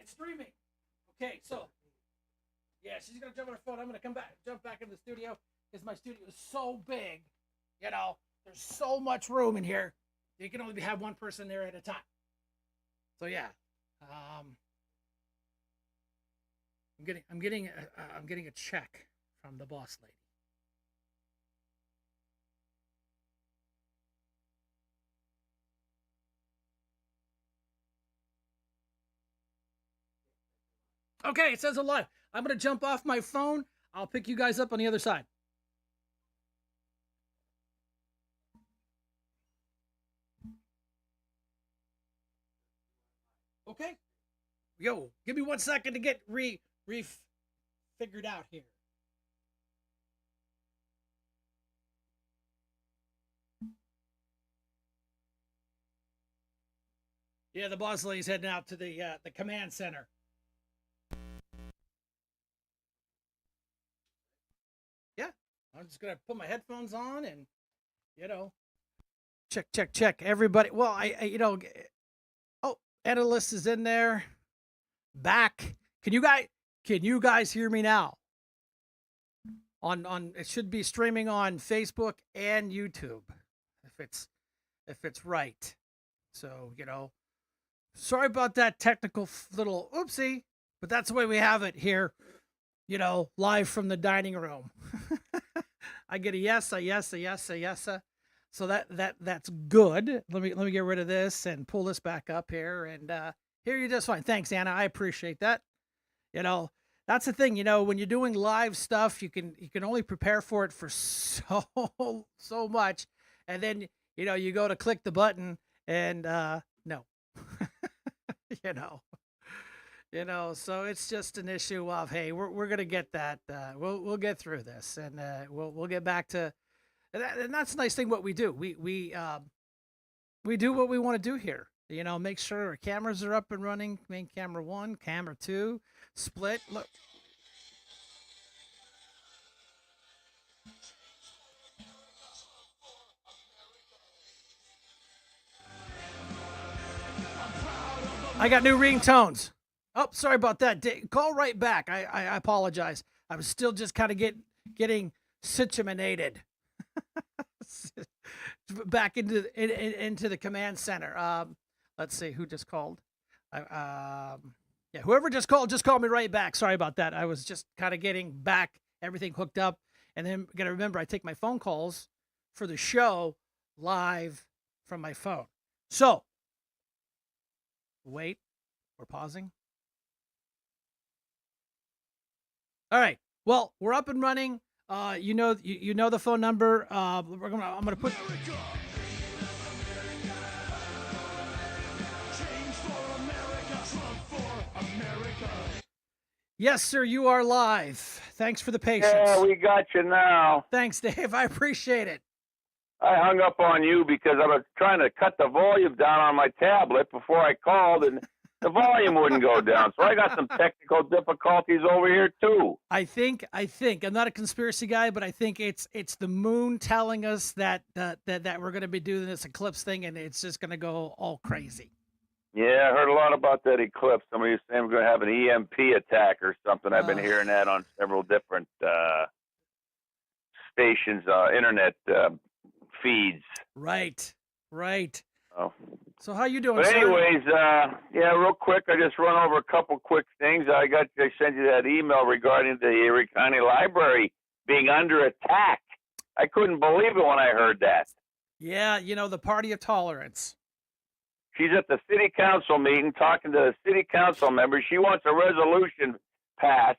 It's streaming. Okay, so yeah, she's gonna jump on her phone. I'm gonna jump back into the studio because my studio is so big. You know, there's so much room in here. You can only have one person there at a time. So yeah, I'm getting a check from the boss lady. Okay, it says alive. I'm gonna jump off my phone. I'll pick you guys up on the other side. Okay. Yo, give me 1 second to get figured out here. Yeah, the boss lady's heading out to the command center. Yeah, I'm just gonna put my headphones on and you know check everybody. Well, oh, analyst is in there. Back. Can you guys hear me now? On it should be streaming on Facebook and YouTube if it's right. So, sorry about that technical little oopsie, but that's the way we have it here, live from the dining room. I get a yes, a yes, a yes, a yes. So that's good. Let me get rid of this and pull this back up here, and here you're just fine. Thanks, Anna. I appreciate that. That's the thing. When you're doing live stuff, you can only prepare for it for so much, and then you go to click the button and no, you know. So it's just an issue of, hey, we're gonna get that. We'll get through this, and we'll get back to. And that's the nice thing. What we do, we do what we want to do here. Make sure our cameras are up and running. Main camera 1, camera 2, split. Look. I got new ringtones. Oh, sorry about that. Call right back. I apologize. I was still just kind of getting situated back into the command center. Let's see who just called. Yeah, whoever just call me right back. Sorry about that. I was just kind of getting back everything hooked up, and then got to remember I take my phone calls for the show live from my phone. So wait, we're pausing. All right. Well, we're up and running. You know the phone number. I'm gonna put. Yes, sir, you are live. Thanks for the patience. Yeah, we got you now. Thanks, Dave. I appreciate it. I hung up on you because I was trying to cut the volume down on my tablet before I called, and the volume wouldn't go down. So I got some technical difficulties over here too. I think I'm not a conspiracy guy, but I think it's the moon telling us that we're going to be doing this eclipse thing, and it's just going to go all crazy. Yeah, I heard a lot about that eclipse. Somebody was saying we're going to have an EMP attack or something. I've been hearing that on several different stations, internet feeds. Right. Oh. So how you doing? But anyways, yeah, real quick, I just run over a couple quick things. I sent you that email regarding the Erie County Library being under attack. I couldn't believe it when I heard that. Yeah, the party of tolerance. She's at the city council meeting talking to the city council members. She wants a resolution passed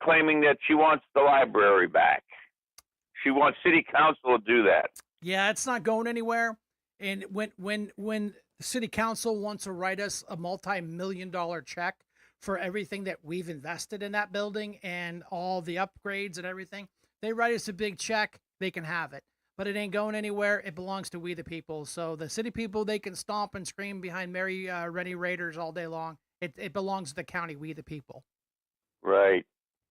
claiming that she wants the library back. She wants city council to do that. Yeah, it's not going anywhere. And when the city council wants to write us a multi-million-dollar check for everything that we've invested in that building and all the upgrades and everything, they write us a big check, they can have it. But it ain't going anywhere. It belongs to we the people. So the city people, they can stomp and scream behind Mary Rennie Raiders all day long. It belongs to the county, we the people. Right.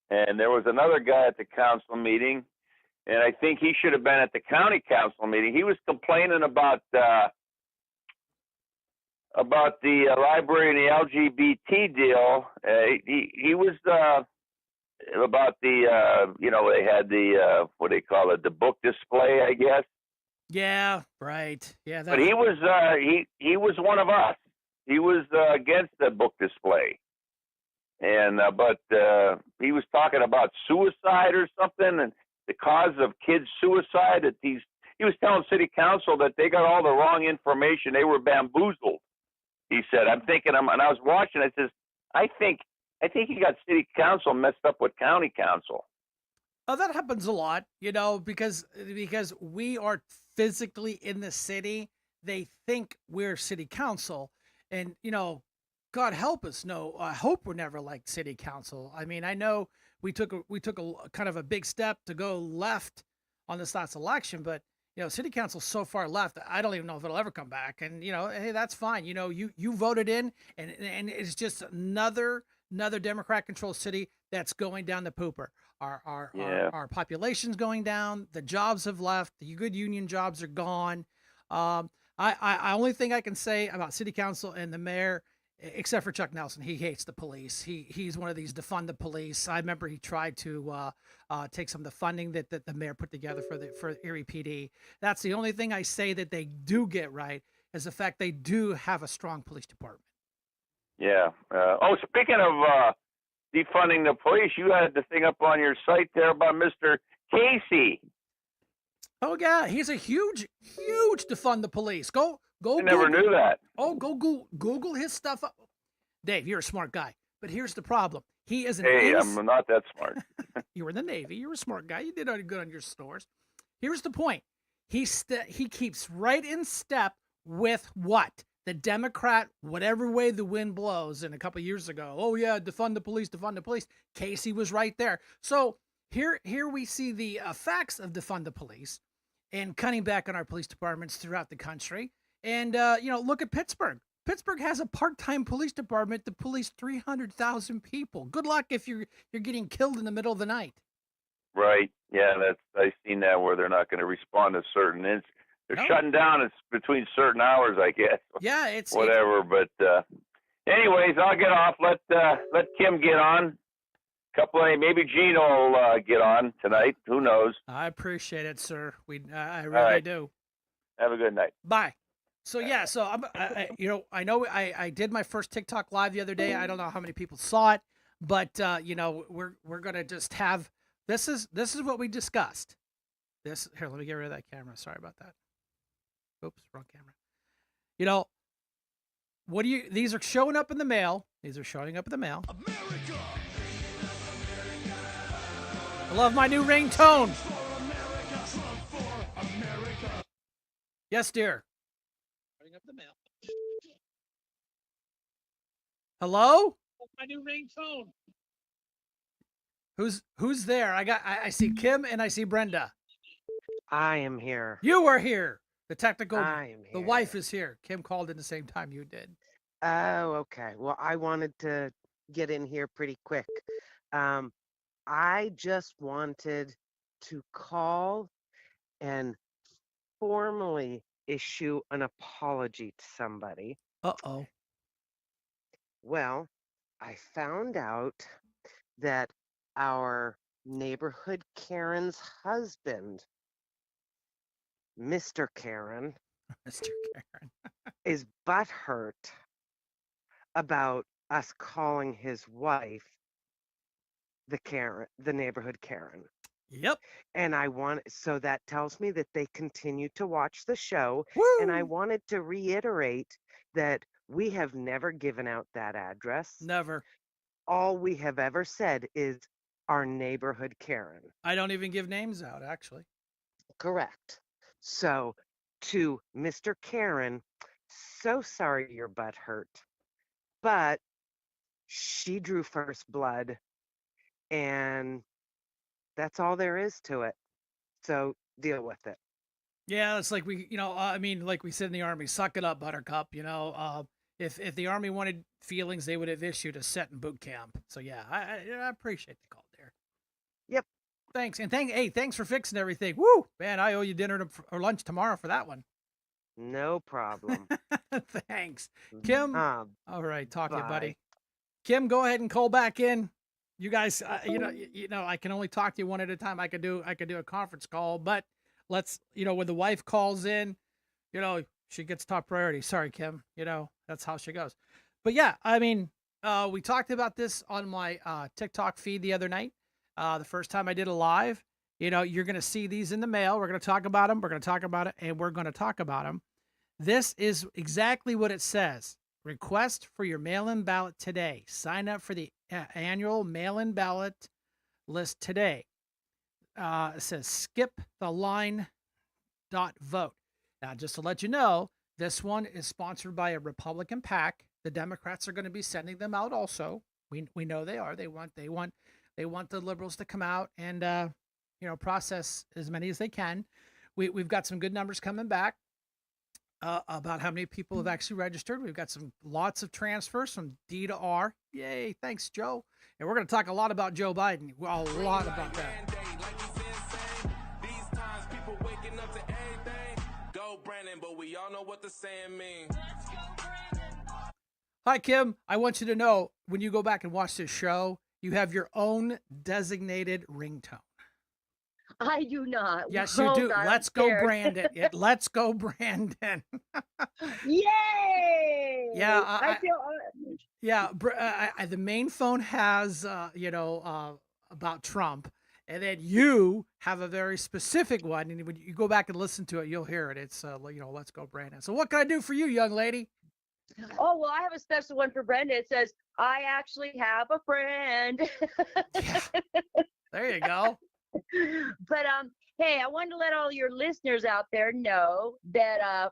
And there was another guy at the council meeting, and I think he should have been at the county council meeting. He was complaining about about the library and the LGBT deal. He was about the they had the what do they call it, the book display, I guess. Yeah, right. Yeah, But he was he was one of us. He was against the book display, and but he was talking about suicide or something, and the cause of kids' suicide. That he was telling city council that they got all the wrong information. They were bamboozled. He said, "I'm thinking." And I was watching. I says, "I think he got city council messed up with county council." Oh, that happens a lot, because we are physically in the city. They think we're city council, and God help us. No, I hope we're never like city council. I mean, I know we took a kind of a big step to go left on this last election, but city council's so far left. I don't even know if it'll ever come back. And hey, that's fine. You voted in, and it's just another Democrat controlled city that's going down the pooper. Our population's going down. The jobs have left. The good union jobs are gone. I only thing I can say about city council and the mayor, except for Chuck Nelson, he hates the police. He's one of these defund the police. I remember he tried to take some of the funding that the mayor put together for Erie PD. That's the only thing I say that they do get right, is the fact they do have a strong police department. Yeah. Speaking of defunding the police, you had the thing up on your site there about Mr. Casey. Oh yeah, he's a huge defund the police. Go. I never knew that. Oh, go Google his stuff up. Dave, you're a smart guy, but here's the problem. He is an. Hey, I'm not that smart. You were in the Navy. You're a smart guy. You did good on your stores. Here's the point. He keeps right in step with what? The Democrat, whatever way the wind blows. And a couple of years ago, oh yeah, defund the police, defund the police. Casey was right there. So here we see the effects of defund the police and cutting back on our police departments throughout the country. And look at Pittsburgh. Pittsburgh has a part-time police department to police 300,000 people. Good luck if you're getting killed in the middle of the night. Right. Yeah, I've seen that where they're not going to respond to certain incidents. They're shutting down. It's between certain hours, I guess. Yeah, it's whatever. But anyways, I'll get off. Let Kim get on. Maybe Gene will get on tonight. Who knows? I appreciate it, sir. I really do. Have a good night. Bye. So yeah, so I know I did my first TikTok live the other day. I don't know how many people saw it, but we're gonna just have this is what we discussed. Here, let me get rid of that camera. Sorry about that. Oops, wrong camera. These are showing up in the mail. These are showing up in the mail. America! I love my new ringtone. Yes, dear. Showing up the mail. Hello? My new ringtone. Who's there? I see Kim and I see Brenda. I am here. You are here. The technical. I am here. The wife is here. Kim called in the same time you did. Oh, okay. Well, I wanted to get in here pretty quick. I just wanted to call and formally issue an apology to somebody. Uh-oh. Well, I found out that our neighborhood Karen's husband, Mr. Karen, Mr. Karen, is butthurt about us calling his wife the neighborhood Karen. Yep. And so that tells me that they continue to watch the show. Woo! And I wanted to reiterate that we have never given out that address. Never. All we have ever said is our neighborhood Karen. I don't even give names out, actually. Correct. So to Mr. Karen, so sorry your butt hurt, but she drew first blood, and that's all there is to it. So deal with it. Yeah, it's like like we said in the Army, suck it up, Buttercup. If the Army wanted feelings, they would have issued a set in boot camp. So yeah, I appreciate the call there. Yep. Thanks, and thanks for fixing everything. Woo, man, I owe you dinner or lunch tomorrow for that one. No problem. Thanks. Kim, Um, all right, talk to you, bye. buddy. Kim, go ahead and call back in. You guys, you know, I can only talk to you one at a time. I could do a conference call, but let's, when the wife calls in, she gets top priority. Sorry, Kim. That's how she goes. But yeah, I mean, we talked about this on my TikTok feed the other night. The first time I did a live. You're going to see these in the mail. We're going to talk about them. We're going to talk about it, and we're going to talk about them. This is exactly what it says. Request for your mail-in ballot today. Sign up for the annual mail-in ballot list today. It says skip the line dot vote. Now, just to let you know, this one is sponsored by a Republican PAC. The Democrats are going to be sending them out also. We know they are. They want the liberals to come out and process as many as they can. We've got some good numbers coming back. About how many people have actually registered. We've got lots of transfers from D to R. Yay, thanks, Joe. And we're going to talk a lot about Joe Biden. Well, a lot about that. These times people waking up to everything. Go Brandon, but we all know what the saying means. Hi, Kim. I want you to know when you go back and watch this show, you have your own designated ringtone. I do not. Yes, you Oh, do. God, I'm Let's go, scared. Brandon. Let's go, Brandon. Yay! Yeah, I feel. Yeah, the main phone has, about Trump, and then you have a very specific one. And when you go back and listen to it, you'll hear it. It's, let's go, Brandon. So, what can I do for you, young lady? Oh, well, I have a special one for Brenda. It says, I actually have a friend. Yeah, there you go. But hey, I wanted to let all your listeners out there know that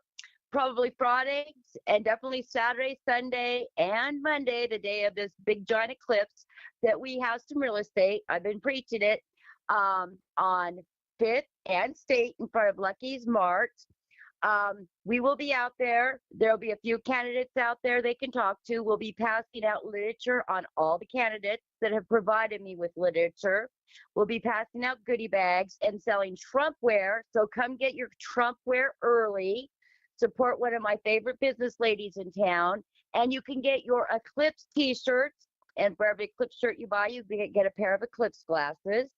probably Friday and definitely Saturday, Sunday, and Monday, the day of this big giant eclipse, that we have some real estate. I've been preaching it on Fifth and State in front of Lucky's Mart. We will be out there. There'll be a few candidates out there they can talk to. We'll be passing out literature on all the candidates that have provided me with literature. We'll be passing out goodie bags and selling Trumpware. So come get your Trumpware early. Support one of my favorite business ladies in town. And you can get your Eclipse t-shirts. And for every Eclipse shirt you buy, you get a pair of Eclipse glasses.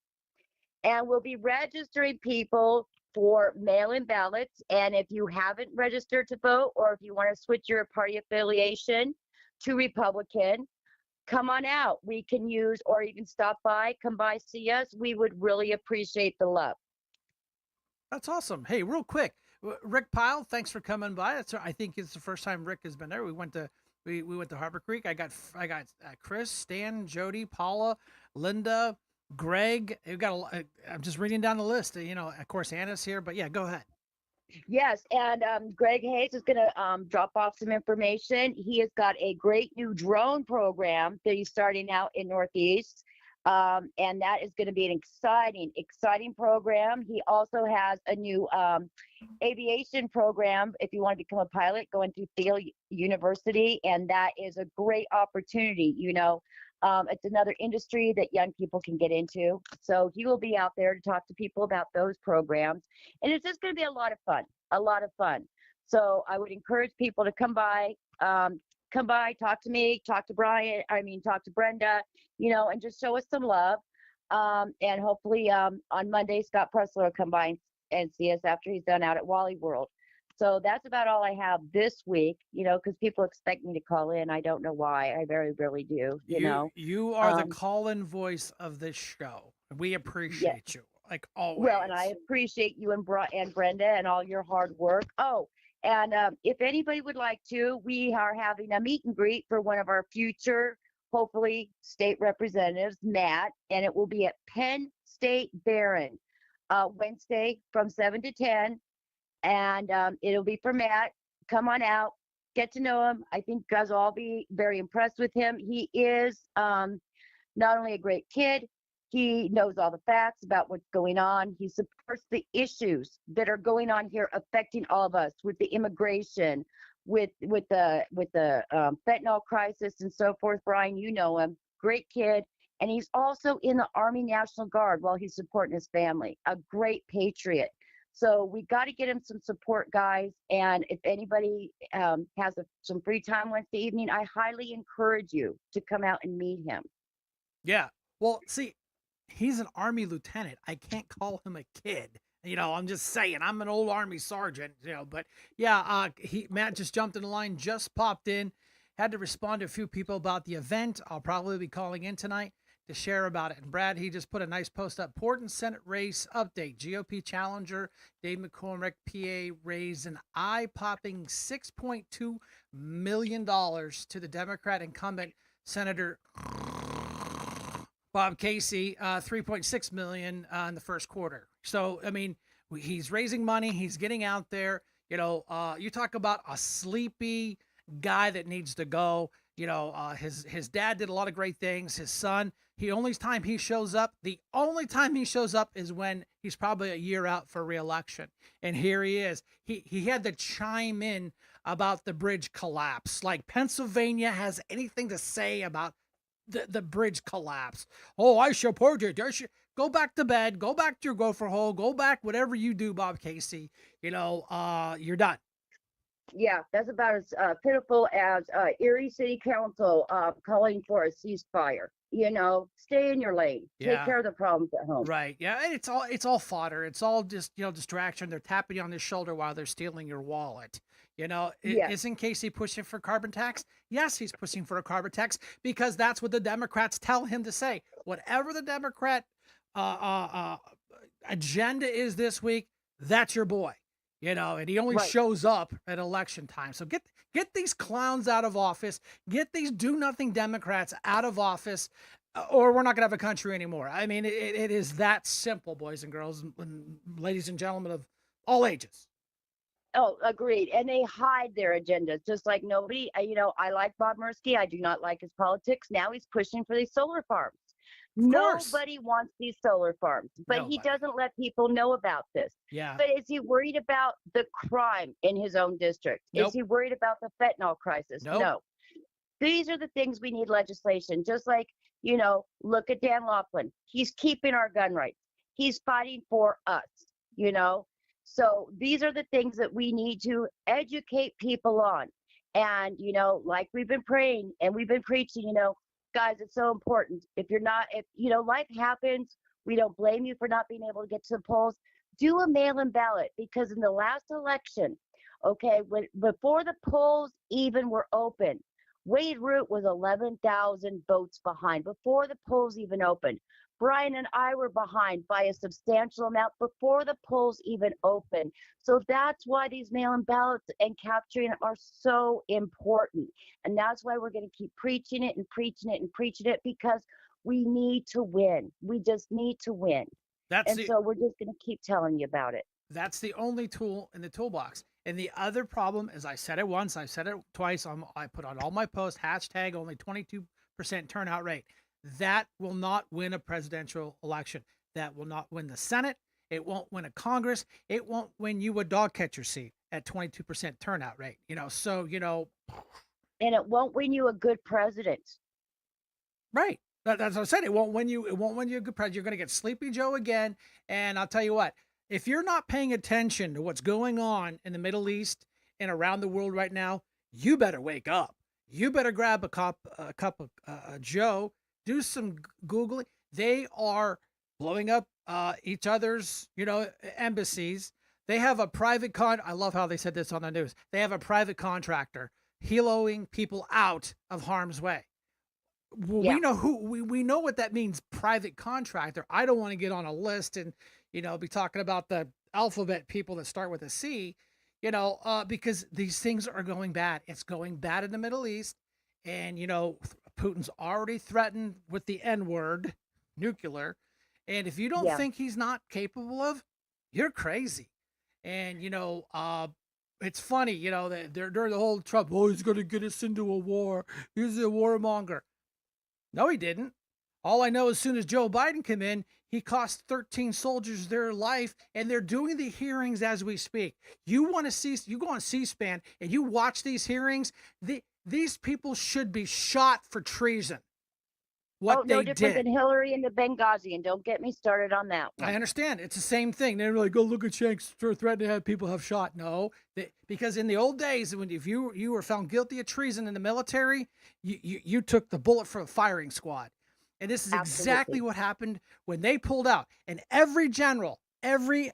And we'll be registering people for mail-in ballots. And if you haven't registered to vote, or if you want to switch your party affiliation to Republican, come on out. We can use, or even stop by, come by, see us. We would really appreciate the love. That's awesome. Hey, real quick, Rick Pyle, thanks for coming by. I think it's the first time Rick has been there. We went to Harbor Creek. I got Chris, Stan, Jody, Paula, Linda, Greg. I'm just reading down the list. Of course, Anna's here, but yeah, go ahead. Yes, and Greg Hayes is going to drop off some information. He has got a great new drone program that he's starting out in Northeast, and that is going to be an exciting program. He also has a new aviation program if you want to become a pilot, going through Thiel University, and that is a great opportunity. It's another industry that young people can get into. So he will be out there to talk to people about those programs. And it's just going to be a lot of fun. So I would encourage people to come by, talk to me, talk to Brenda, and just show us some love. And hopefully on Monday, Scott Pressler will come by and see us after he's done out at Wally World. So that's about all I have this week, because people expect me to call in. I don't know why. I very rarely do, You are the call-in voice of this show. We appreciate you, like always. Well, and I appreciate you and Brenda and all your hard work. Oh, and if anybody would like to, we are having a meet and greet for one of our future, hopefully, state representatives, Matt, and it will be at Penn State Barron, Wednesday from 7 to 10. And it'll be for Matt. Come on out, get to know him. I think you guys will all be very impressed with him. He is not only a great kid, he knows all the facts about what's going on. He supports the issues that are going on here, affecting all of us, with the immigration, with the fentanyl crisis, and so forth. Brian, you know him, great kid. And he's also in the Army National Guard while he's supporting his family. A great patriot. So we got to get him some support, guys. And if anybody has some free time Wednesday evening, I highly encourage you to come out and meet him. Yeah. Well, see, he's an Army lieutenant. I can't call him a kid. I'm just saying, I'm an old Army sergeant, but yeah, Matt just jumped in the line, just popped in, had to respond to a few people about the event. I'll probably be calling in tonight to share about it. And Brad, he just put a nice post up. Important Senate race update. GOP challenger Dave McCormick, PA, raised an eye-popping $6.2 million to the Democrat incumbent Senator Bob Casey, 3.6 million in the first quarter. So, I mean, he's raising money. He's getting out there. You talk about a sleepy guy that needs to go. His dad did a lot of great things. His son, the only time he shows up is when he's probably a year out for re-election. And here he is. He had to chime in about the bridge collapse. Like Pennsylvania has anything to say about the bridge collapse. Oh, I support it. Go back to bed. Go back to your gopher hole. Go back, whatever you do, Bob Casey. You're done. Yeah, that's about as pitiful as Erie City Council calling for a ceasefire. Stay in your lane. Yeah. Take care of the problems at home. Right. Yeah. And it's all fodder. It's all just, distraction. They're tapping you on the shoulder while they're stealing your wallet. Yes. Isn't Casey pushing for carbon tax? Yes, he's pushing for a carbon tax because that's what the Democrats tell him to say. Whatever the Democrat agenda is this week, that's your boy. And he only shows up at election time. So get these clowns out of office. Get these do-nothing Democrats out of office, or we're not going to have a country anymore. I mean, it is that simple, boys and girls, and ladies and gentlemen of all ages. Oh, agreed. And they hide their agendas, just like nobody. I like Bob Mursky. I do not like his politics. Now he's pushing for these solar farms. Nobody wants these solar farms, but he doesn't let people know about this. Yeah. But is he worried about the crime in his own district? Nope. Is he worried about the fentanyl crisis? Nope. No. These are the things we need legislation. Just like, look at Dan Laughlin. He's keeping our gun rights. He's fighting for us, So these are the things that we need to educate people on. And, like we've been praying and we've been preaching, guys, it's so important. If life happens, we don't blame you for not being able to get to the polls. Do a mail-in ballot, because in the last election, before the polls even were open, Wade Root was 11,000 votes behind before the polls even opened. Brian and I were behind by a substantial amount before the polls even opened. So that's why these mail-in ballots and capturing them are so important. And that's why we're going to keep preaching it and preaching it and preaching it, because we need to win. We just need to win. So we're just going to keep telling you about it. That's the only tool in the toolbox. And the other problem is, I said it once, I said it twice, I put on all my posts, hashtag only 22% turnout rate. That will not win a presidential election. That will not win the Senate. It won't win a Congress. It won't win you a dog catcher seat at 22% turnout rate. And it won't win you a good president. Right. That's what I said. It won't win you a good president. You're going to get Sleepy Joe again. And I'll tell you what, if you're not paying attention to what's going on in the Middle East and around the world right now, you better wake up. You better grab a cup of Joe. Do some Googling. They are blowing up each other's, embassies. They have a private I love how they said this on the news. They have a private contractor heloing people out of harm's way. Well, we know what that means, private contractor. I don't want to get on a list and, be talking about the alphabet people that start with a C, because these things are going bad. It's going bad in the Middle East. And, Putin's already threatened with the N-word, nuclear. And if you don't think he's not capable of, you're crazy. And, it's funny, that during the whole Trump, he's going to get us into a war. He's a warmonger. No, he didn't. All I know, as soon as Joe Biden came in, he cost 13 soldiers their life, and they're doing the hearings as we speak. You go on C-SPAN and you watch these hearings. These people should be shot for treason. what no they different did. than Hillary and the Benghazi, and don't get me started on that one. I understand. It's the same thing. They're like, "Go look at Shank threatening to have people have shot." No, because in the old days, when if you were found guilty of treason in the military, you took the bullet for a firing squad, and this is exactly Absolutely. what happened when they pulled out. And every general, every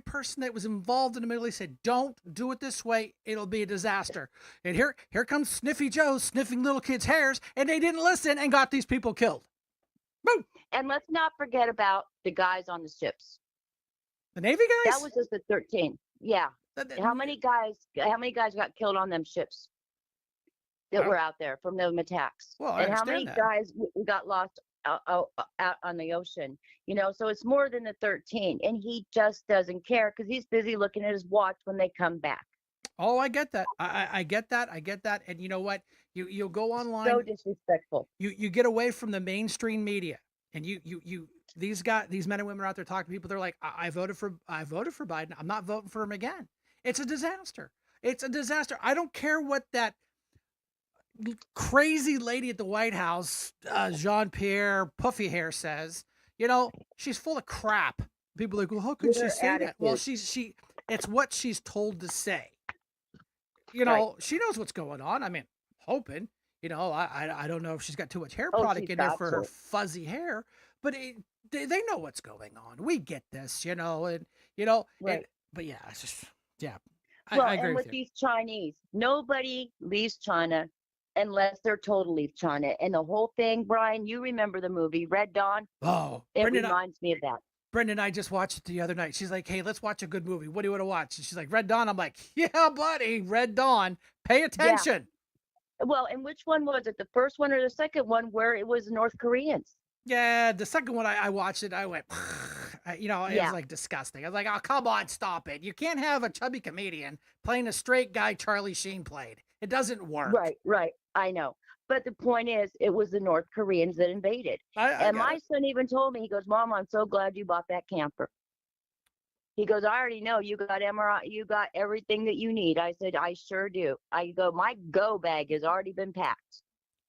person that was involved in the Middle East said, "Don't do it this way. It'll be a disaster." And here comes Sniffy Joe sniffing little kids' hairs, and they didn't listen and got these people killed. Boom. And let's not forget about the guys on the ships. The Navy guys? That was just the 13. Yeah. How many guys got killed on them ships that Well- were out there from them attacks? Well, I and how many understand that. guys got lost out on the ocean? You know, so it's more than the 13. And he just doesn't care because he's busy looking at his watch when they come back. Oh, I get that. I get that. I get that. And you know what? You'll go online. So disrespectful. You get away from the mainstream media, and these men and women are out there talking to people. They're like, I voted for Biden. I'm not voting for him again. It's a disaster. It's a disaster. I don't care what that crazy lady at the White House, Jean-Pierre Puffy Hair says. You know, she's full of crap. People are like, well, how could she Her say that? Well, attitude. it's what she's told to say. You know, she knows what's going on. I mean, hoping. You know, I don't know if she's got too much hair product she's in there got for her to. fuzzy hair, but they know what's going on. We get this, you know, and you know, Right. but yeah, it's just Well, I agree and with with you. these Chinese, nobody leaves China unless they're told to leave China. And the whole thing, Brian, you remember the movie Red Dawn? Oh, It Brendan, reminds me of that. Brenda and I just watched it the other night. She's like, "Hey, let's watch a good movie. What do you want to watch?" And she's like, "Red Dawn." I'm like, "Yeah, buddy, Red Dawn. Pay attention." Well, and which one was it? The first one or the second one where it was North Koreans? Yeah, the second one I watched it, I went, you know, it Yeah. was like disgusting. I was like, "Oh, come on, stop it! You can't have a chubby comedian playing a straight guy Charlie Sheen played. It doesn't work." Right. I know. But the point is, it was the North Koreans that invaded. I And got my it. son even told me, he goes, Mom, I'm so glad you bought that camper. He goes, I already know you got MRI, you got everything that you need. I said, I sure do. I go, my go bag has already been packed.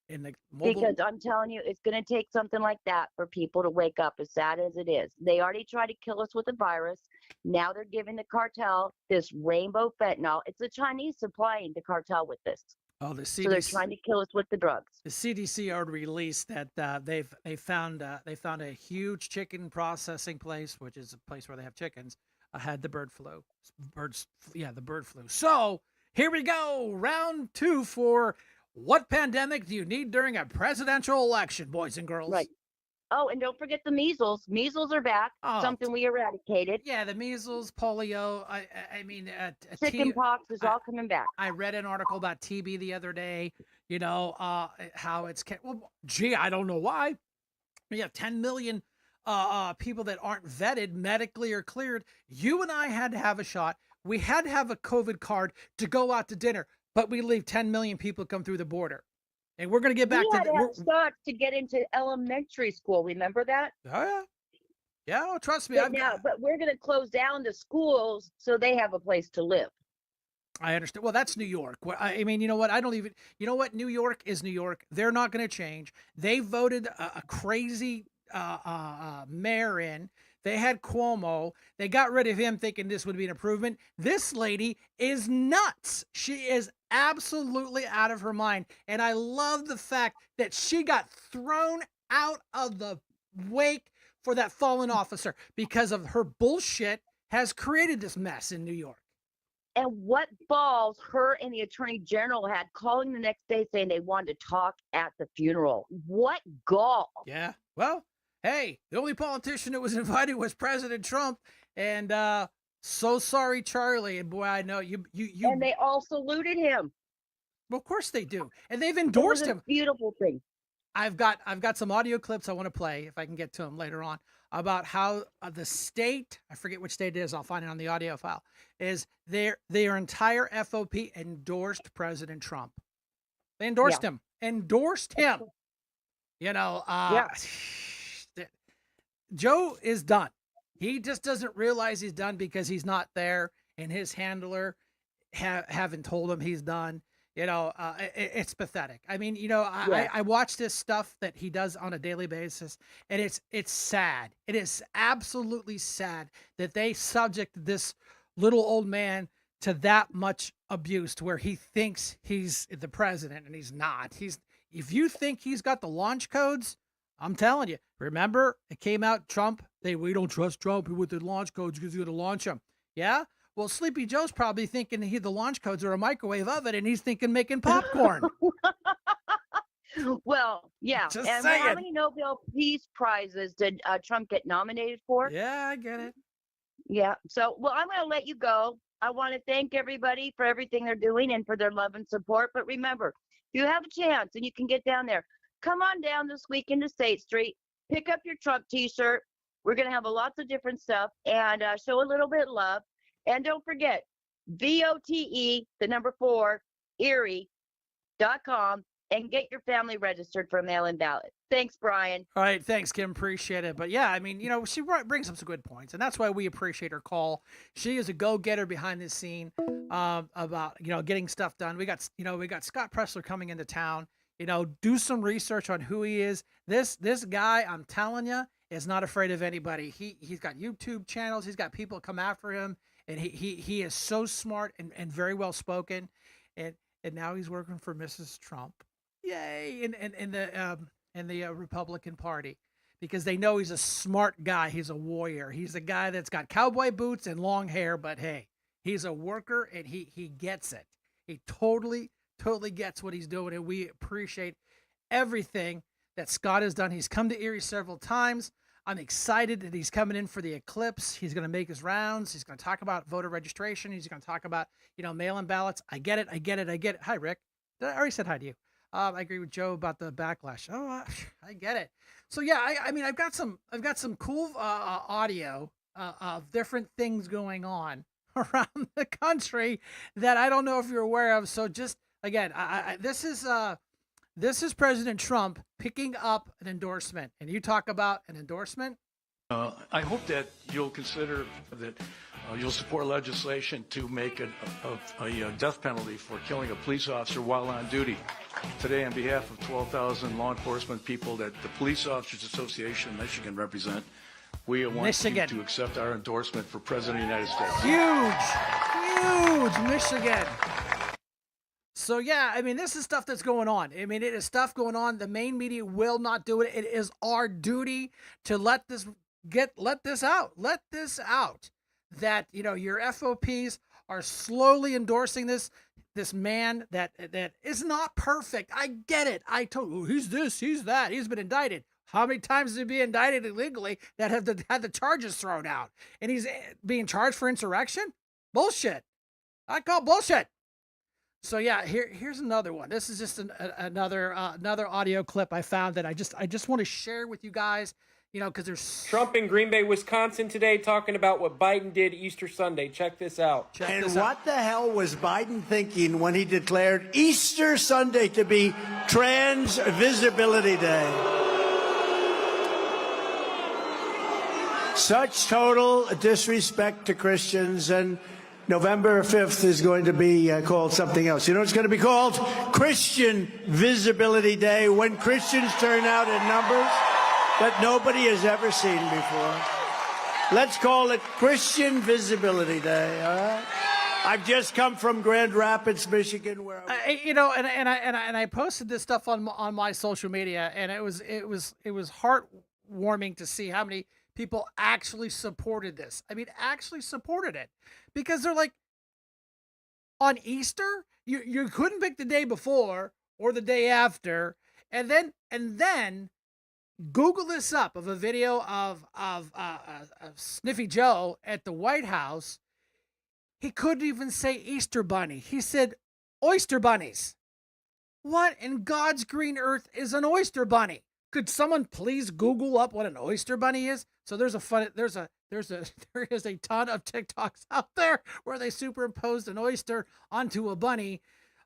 In the mobile, Because I'm telling you, it's going to take something like that for people to wake up, as sad as it is. They already tried to kill us with the virus. Now they're giving the cartel this rainbow fentanyl. It's the Chinese supplying the cartel with this. oh, the So they're CDC, trying to kill us with the drugs. the CDC already released that they found a huge chicken processing place, which is a place where they have chickens, had the bird flu. The bird flu. So here we go, round 2 for what pandemic do you need during a presidential election, boys and girls? Right. Oh, and don't forget the measles. Measles are back. Oh, Something we eradicated. yeah, the measles, polio. I mean, Chicken pox is all coming back. I read an article about TB the other day. You know, how it's well, gee, I don't know why. We have 10 million people that aren't vetted medically or cleared. You and I had to have a shot. We had to have a COVID card to go out to dinner, but we leave 10 million people come through the border. And we're going to get back We to had to have shots to get into elementary school. Remember that? Oh, yeah. Yeah, oh, trust me. But we're going to close down the schools so they have a place to live. I understand. Well, that's New York. I mean, you know what? You know what? New York is New York. They're not going to change. They voted a crazy mayor in. They had Cuomo. They got rid of him thinking this would be an improvement. This lady is nuts. She is absolutely out of her mind. And I love the fact that she got thrown out of the wake for that fallen officer because of her bullshit has created this mess in New York. And what balls her and the attorney general had calling the next day saying they wanted to talk at the funeral. What gall. Yeah. Well, hey, the only politician that was invited was President Trump. And so sorry, Charlie. And boy, I know you. And they all saluted him. Well, of course they do. And they've It was endorsed a him. beautiful thing. I've got some audio clips I want to play if I can get to them later on about how the state, I forget which state it is, I'll find it on the audio file, is their entire FOP endorsed President Trump. They endorsed him. Endorsed him. You know, Joe is done. He just doesn't realize he's done because he's not there and his handler haven't told him he's done. It's pathetic. I mean, Yeah. I watch this stuff that he does on a daily basis, and it's sad. It is absolutely sad that they subject this little old man to that much abuse, to where he thinks he's the president and he's not. If you think he's got the launch codes, I'm telling you. Remember, it came out Trump. We don't trust Trump with the launch codes because he's going to launch them. Yeah. Well, Sleepy Joe's probably thinking the launch codes are a microwave oven, and he's thinking making popcorn. Well, yeah. Just And saying. how many Nobel Peace Prizes did Trump get nominated for? Yeah, I get it. Yeah. So, well, I'm going to let you go. I want to thank everybody for everything they're doing and for their love and support. But remember, if you have a chance and you can get down there, come on down this weekend to State Street, pick up your Trump t-shirt. We're going to have lots of different stuff and show a little bit of love. And don't forget, VOTE, the number 4, Erie.com, and get your family registered for a mail-in ballot. Thanks, Brian. All right, thanks, Kim. Appreciate it. But yeah, I mean, she brings up some good points, and that's why we appreciate her call. She is a go-getter behind the scene about getting stuff done. We got Scott Pressler coming into town. Do some research on who he is. This guy, I'm telling you, is not afraid of anybody. He's got YouTube channels. He's got people come after him. And he is so smart and very well spoken, and now he's working for Mrs. Trump, yay! In the Republican Party, because they know he's a smart guy. He's a warrior. He's a guy that's got cowboy boots and long hair, but hey, he's a worker and he gets it. He totally gets what he's doing, and we appreciate everything that Scott has done. He's come to Erie several times. I'm excited that he's coming in for the eclipse. He's going to make his rounds. He's going to talk about voter registration. He's going to talk about, mail-in ballots. I get it. Hi, Rick. I already said hi to you. I agree with Joe about the backlash. Oh, I get it. So yeah, I mean, I've got some cool audio of different things going on around the country that I don't know if you're aware of. So just again, this is President Trump picking up an endorsement, and you talk about an endorsement. I hope that you'll consider that you'll support legislation to make a death penalty for killing a police officer while on duty. Today, on behalf of 12,000 law enforcement people that the Police Officers Association of Michigan represent, we want you to accept our endorsement for President of the United States. Huge Michigan. So yeah, I mean, this is stuff that's going on. I mean, it is stuff going on. The main media will not do it. It is our duty to let this out. Let this out. That your FOPs are slowly endorsing this man that is not perfect. I get it. I told you, he's this, he's that. He's been indicted. How many times has he been indicted illegally that have had the charges thrown out? And he's being charged for insurrection? Bullshit. I call bullshit. So yeah, here's another one. This is just another audio clip I found that I just want to share with you guys. Because there's Trump in Green Bay, Wisconsin today talking about what Biden did Easter Sunday. Check this out. What the hell was Biden thinking when he declared Easter Sunday to be Trans Visibility Day? Such total disrespect to Christians, and November 5th is going to be called something else. You know, it's going to be called Christian Visibility Day, when Christians turn out in numbers that nobody has ever seen before. Let's call it Christian Visibility Day, all right? I've just come from Grand Rapids, Michigan, where I posted this stuff on my social media, and it was heartwarming to see how many people actually supported this. I mean, actually supported it, because they're like, on Easter, you couldn't pick the day before or the day after, and then Google this up of a video of Sniffy Joe at the White House. He couldn't even say Easter bunny. He said oyster bunnies. What in God's green earth is an oyster bunny? Could someone please Google up what an oyster bunny is? So there is a ton of TikToks out there where they superimposed an oyster onto a bunny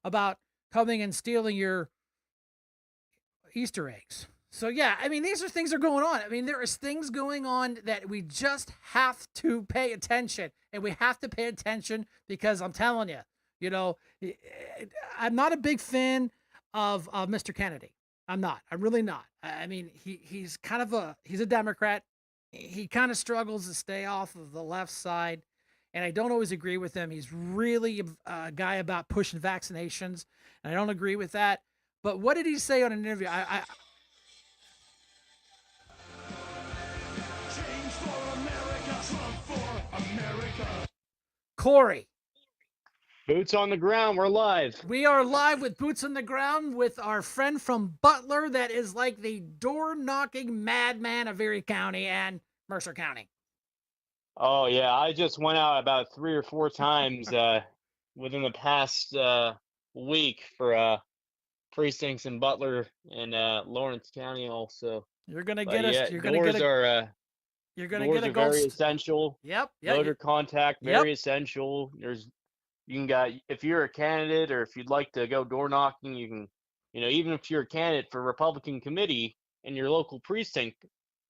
about coming and stealing your Easter eggs. So yeah, I mean, these are things that are going on. I mean, there is things going on that we just have to pay attention, and we have to pay attention because I'm telling you, You know, I'm not a big fan of Mr. Kennedy. I'm not. I'm really not. I mean, he's kind of he's a Democrat. He kind of struggles to stay off of the left side, and I don't always agree with him. He's really a guy about pushing vaccinations, and I don't agree with that. But what did he say on an interview? Corey, Boots on the ground. We're live. we are live with Boots on the Ground with our friend from Butler that is like the door knocking madman of Erie County and Mercer County. Oh yeah, I just went out about 3 or 4 times within the past week for precincts in Butler and Lawrence County also. You're gonna But get yeah, us. You're gonna get you're gonna doors get a are gold. very essential. Yep. Voter contact Yep. very essential. You can got if you're a candidate or if you'd like to go door knocking, you can, even if you're a candidate for Republican committee in your local precinct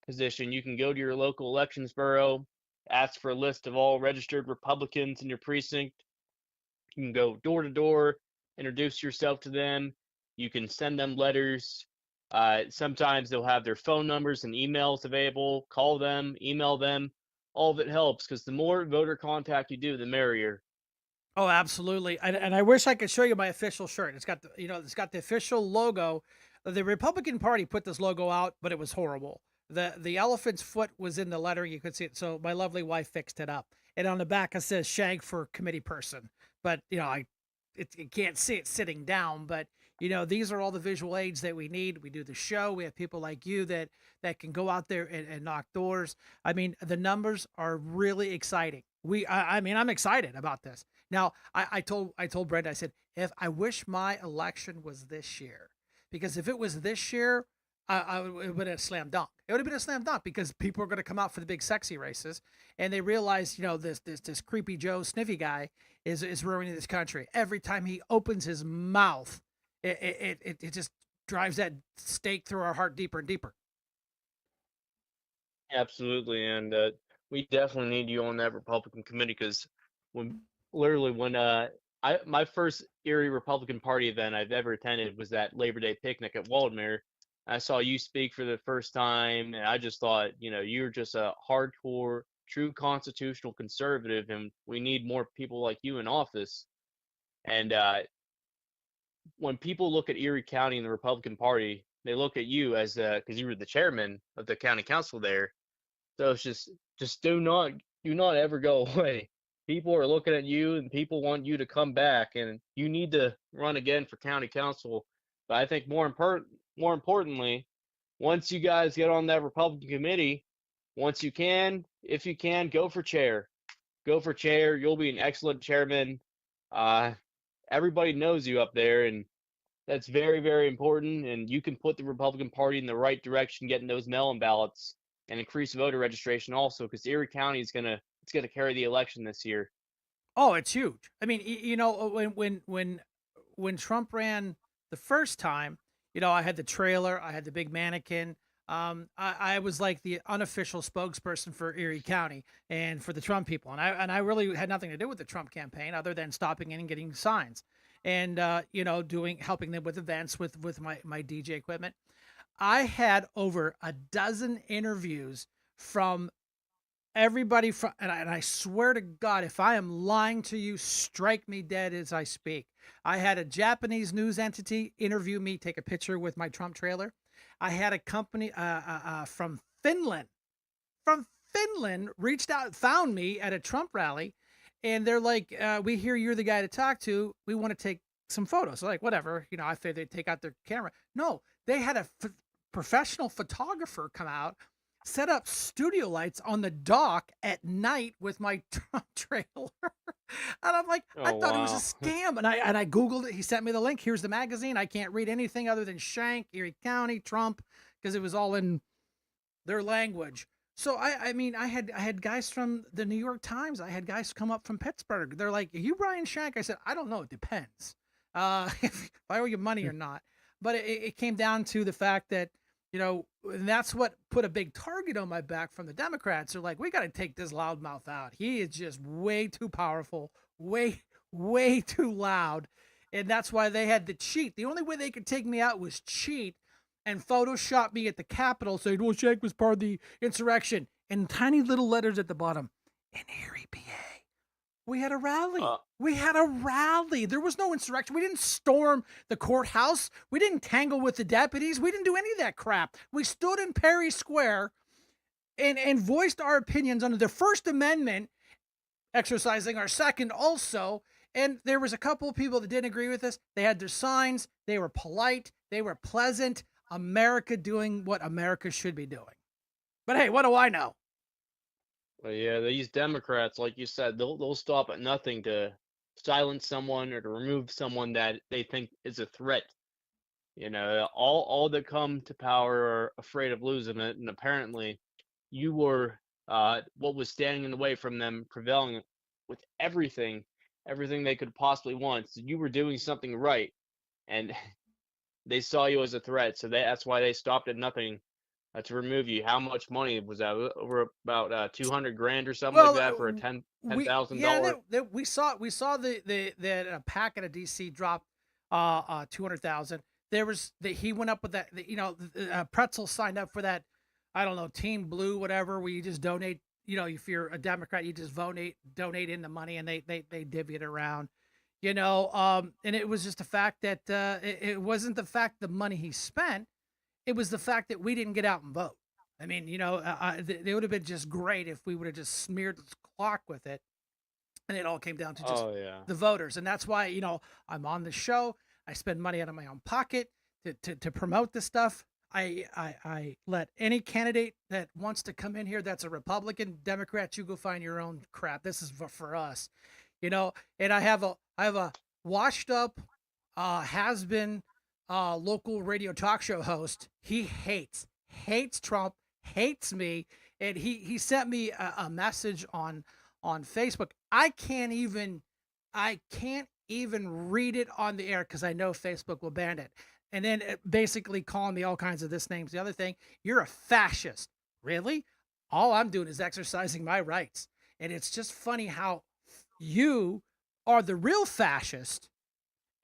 position, you can go to your local elections bureau, ask for a list of all registered Republicans in your precinct. You can go door to door, introduce yourself to them. You can send them letters. Sometimes they'll have their phone numbers and emails available. Call them, email them. All of it helps because the more voter contact you do, the merrier. Oh, absolutely. And I wish I could show you my official shirt. It's got it's got the official logo. The Republican Party put this logo out, but it was horrible. The elephant's foot was in the lettering. You could see it. So my lovely wife fixed it up. And on the back it says Shank for committee person. But you can't see it sitting down. But these are all the visual aids that we need. We do the show. We have people like you that can go out there and knock doors. I mean, the numbers are really exciting. I mean, I'm excited about this. Now, I told Brenda, I said, if I wish my election was this year, because if it was this year, it would have been a slam dunk. It would have been a slam dunk because people are going to come out for the big sexy races, and they realize, this creepy Joe sniffy guy is ruining this country. Every time he opens his mouth, it just drives that stake through our heart deeper and deeper. Absolutely, and we definitely need you on that Republican committee because when my first Erie Republican Party event I've ever attended was that Labor Day picnic at Waldemere. I saw you speak for the first time, and I just thought, you're just a hardcore, true constitutional conservative, and we need more people like you in office. And when people look at Erie County and the Republican Party, they look at you as because you were the chairman of the county council there. So it's just do not ever go away. People are looking at you and people want you to come back and you need to run again for county council. But I think more importantly, once you guys get on that Republican committee, if you can, go for chair. Go for chair. You'll be an excellent chairman. Everybody knows you up there, and that's very, very important. And you can put the Republican Party in the right direction, getting those mail-in ballots and increase voter registration also, because Erie County is gonna carry the election this year. Oh, it's huge. I mean, when Trump ran the first time, I had the trailer, I had the big mannequin. I was like the unofficial spokesperson for Erie County and for the Trump people, and I really had nothing to do with the Trump campaign other than stopping in and getting signs, and helping them with events with my DJ equipment. I had over a dozen interviews from everybody from, and I swear to God, if I am lying to you, strike me dead as I speak. I had a Japanese news entity interview me, take a picture with my Trump trailer. I had a company from Finland, reached out, found me at a Trump rally, and they're like, "We hear you're the guy to talk to. We want to take some photos." So like, whatever, I figured they'd take out their camera. No, they had a professional photographer come out, set up studio lights on the dock at night with my Trump trailer. And I'm like, I thought it was a scam. And I Googled it. He sent me the link. Here's the magazine. I can't read anything other than Shank, Erie County, Trump, because it was all in their language. So I mean, I had guys from the New York Times. I had guys come up from Pittsburgh. They're like, "Are you Brian Shank?" I said, "I don't know. It depends if I owe you money or not." But it came down to the fact that, and that's what put a big target on my back from the Democrats. They're like, we got to take this loudmouth out. He is just way too powerful, way, way too loud. And that's why they had to cheat. The only way they could take me out was cheat and Photoshop me at the Capitol saying, well, Shank was part of the insurrection. And tiny little letters at the bottom, in Erie, PA. We had a rally. We had a rally. There was no insurrection. We didn't storm the courthouse. We didn't tangle with the deputies. We didn't do any of that crap. We stood in Perry Square and voiced our opinions under the First Amendment, exercising our second also. And there was a couple of people that didn't agree with us. They had their signs. They were polite. They were pleasant. America doing what America should be doing. But hey, what do I know? Well, yeah, these Democrats, like you said, they'll stop at nothing to silence someone or to remove someone that they think is a threat. You know, all that come to power are afraid of losing it, and apparently, you were what was standing in the way from them prevailing with everything they could possibly want. So you were doing something right, and they saw you as a threat, so that's why they stopped at nothing to remove you. How much money was that? Over about 200 grand or something like that for a ten thousand dollar. We saw the packet of DC dropped 200,000. There was he went up with that. Pretzel signed up for that. I don't know, Team Blue, whatever, where you just donate. You know, if you're a Democrat, you just donate in the money, and they divvy it around. And it was just the fact that it wasn't the fact the money he spent. It was the fact that we didn't get out and vote. I mean, it would have been just great if we would have just smeared the clock with it. And it all came down to just the voters. And that's why, I'm on the show. I spend money out of my own pocket to promote this stuff. I let any candidate that wants to come in here that's a Republican, Democrat, you go find your own crap. This is for us. And I have a washed up, has been local radio talk show host. He hates Trump, hates me, and he sent me a message on Facebook. I can't even read it on the air because I know Facebook will ban it. And then basically calling me all kinds of this names. The other thing, you're a fascist. Really? All I'm doing is exercising my rights. And it's just funny how you are the real fascist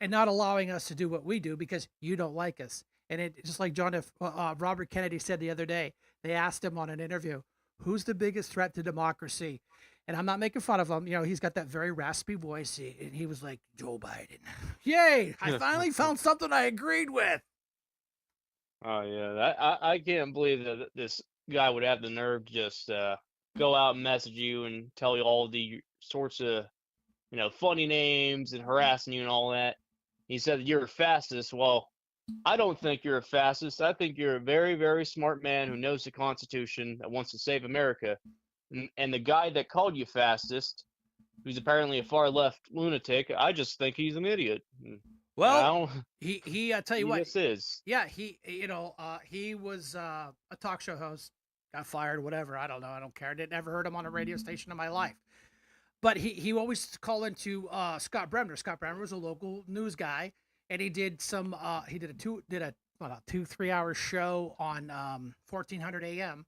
and not allowing us to do what we do because you don't like us. And it just like Robert Kennedy said the other day, they asked him on an interview, who's the biggest threat to democracy? And I'm not making fun of him. He's got that very raspy voice. And he was like, Joe Biden. Yay! I finally found something I agreed with. Oh, yeah. I can't believe that this guy would have the nerve to just go out and message you and tell you all the sorts of, funny names and harassing you and all that. He said you're a fascist. Well, I don't think you're a fascist. I think you're a very, very smart man who knows the Constitution, that wants to save America. And the guy that called you fascist, who's apparently a far left lunatic, I just think he's an idiot. Well, he I tell you what, this is. Yeah, he was a talk show host, got fired, whatever. I don't know. I don't care. I never heard him on a radio station in my life. But he always called into Scott Bremner. Scott Bremner was a local news guy, and he did he did a 2-3 hour show on 1400 AM.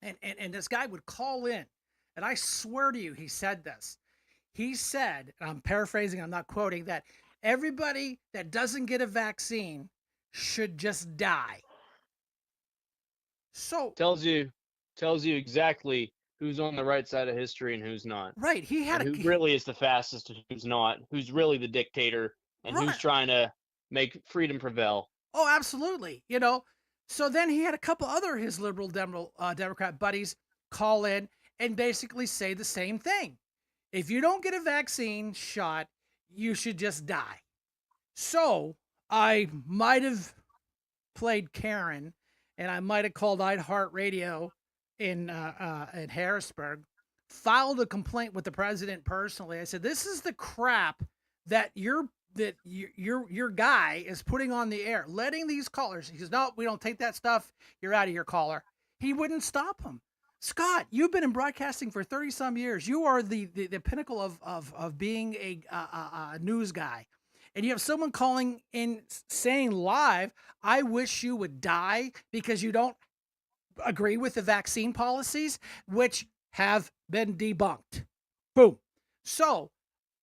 And this guy would call in, and I swear to you, he said this. He said, and I'm paraphrasing, I'm not quoting, that everybody that doesn't get a vaccine should just die. So tells you exactly who's on the right side of history and who's not. Right. He had who really is the fastest and who's not, who's really the dictator, and who's trying to make freedom prevail. Oh, absolutely. So then he had a couple other his liberal Democrat buddies call in and basically say the same thing. If you don't get a vaccine shot, you should just die. So I might have played Karen, and I might have called iHeartRadio in Harrisburg, filed a complaint with the president personally. I said, this is the crap that your guy is putting on the air, letting these callers. He says, no, we don't take that stuff. You're out of here, caller. He wouldn't stop him. Scott, you've been in broadcasting for 30 some years. You are the pinnacle of being a news guy. And you have someone calling in saying live, I wish you would die because you don't agree with the vaccine policies, which have been debunked. Boom. So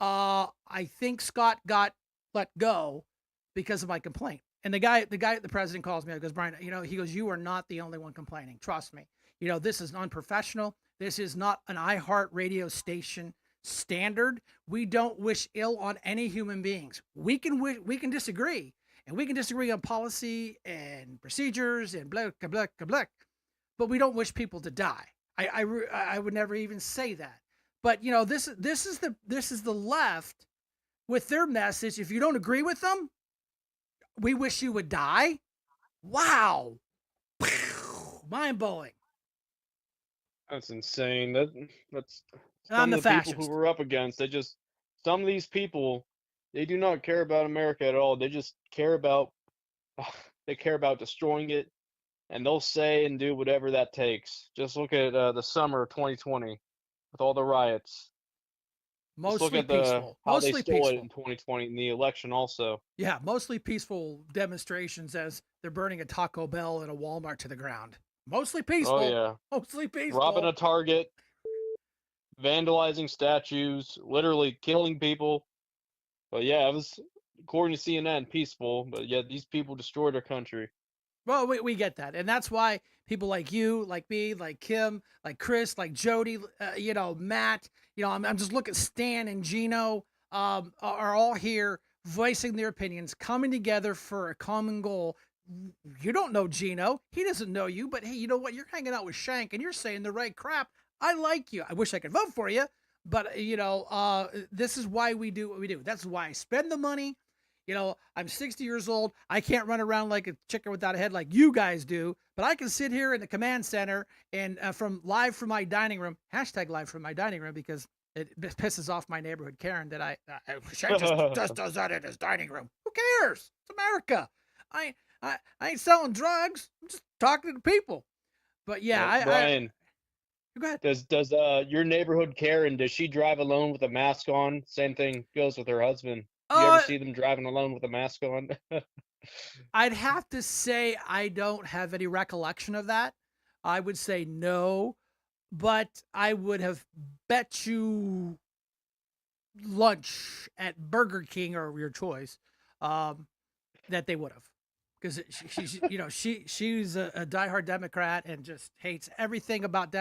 I think Scott got let go because of my complaint. And the president calls me. I goes, Brian, he goes, you are not the only one complaining. Trust me. This is unprofessional. This is not an iHeart radio station standard. We don't wish ill on any human beings. We can disagree, and we can disagree on policy and procedures and blah blah blah blah, but we don't wish people to die. I would never even say that. But this is the left with their message. If you don't agree with them, we wish you would die. Wow, mind blowing. That's insane. That's And I'm some the of the people fascist. who we're up against. Some of these people, they do not care about America at all. They just care about they care about destroying it, and they'll say and do whatever that takes. Just look at the summer of 2020 with all the riots. Just look Mostly at peaceful. how they Mostly stole it in peaceful. 2020 in the election also. Yeah, mostly peaceful demonstrations as they're burning a Taco Bell and a Walmart to the ground. Mostly Oh peaceful. yeah, Mostly peaceful. robbing a Target, vandalizing statues, literally killing people. But yeah, it was, according to CNN, peaceful. But yet these people destroyed our country. Well, we get that. And that's why people like you, like me, like Kim, like Chris, like Jody, Matt, I'm just looking, Stan and Gino are all here voicing their opinions, coming together for a common goal. You don't know Gino. He doesn't know you, but hey, you know what? You're hanging out with Shank and you're saying the right crap. I like you. I wish I could vote for you, but this is why we do what we do. That's why I spend the money. I'm 60 years old. I can't run around like a chicken without a head like you guys do, but I can sit here in the command center and live from my dining room, hashtag live from my dining room, because it pisses off my neighborhood Karen that Shank just does that in his dining room. Who cares? It's America. I ain't selling drugs. I'm just talking to people. But yeah, Brian, go ahead. does your neighborhood Karen, does she drive alone with a mask on? Same thing goes with her husband. Do you ever see them driving alone with a mask on? I'd have to say I don't have any recollection of that. I would say no, but I would have bet you lunch at Burger King or your choice that they would have, because she's a diehard Democrat and just hates everything about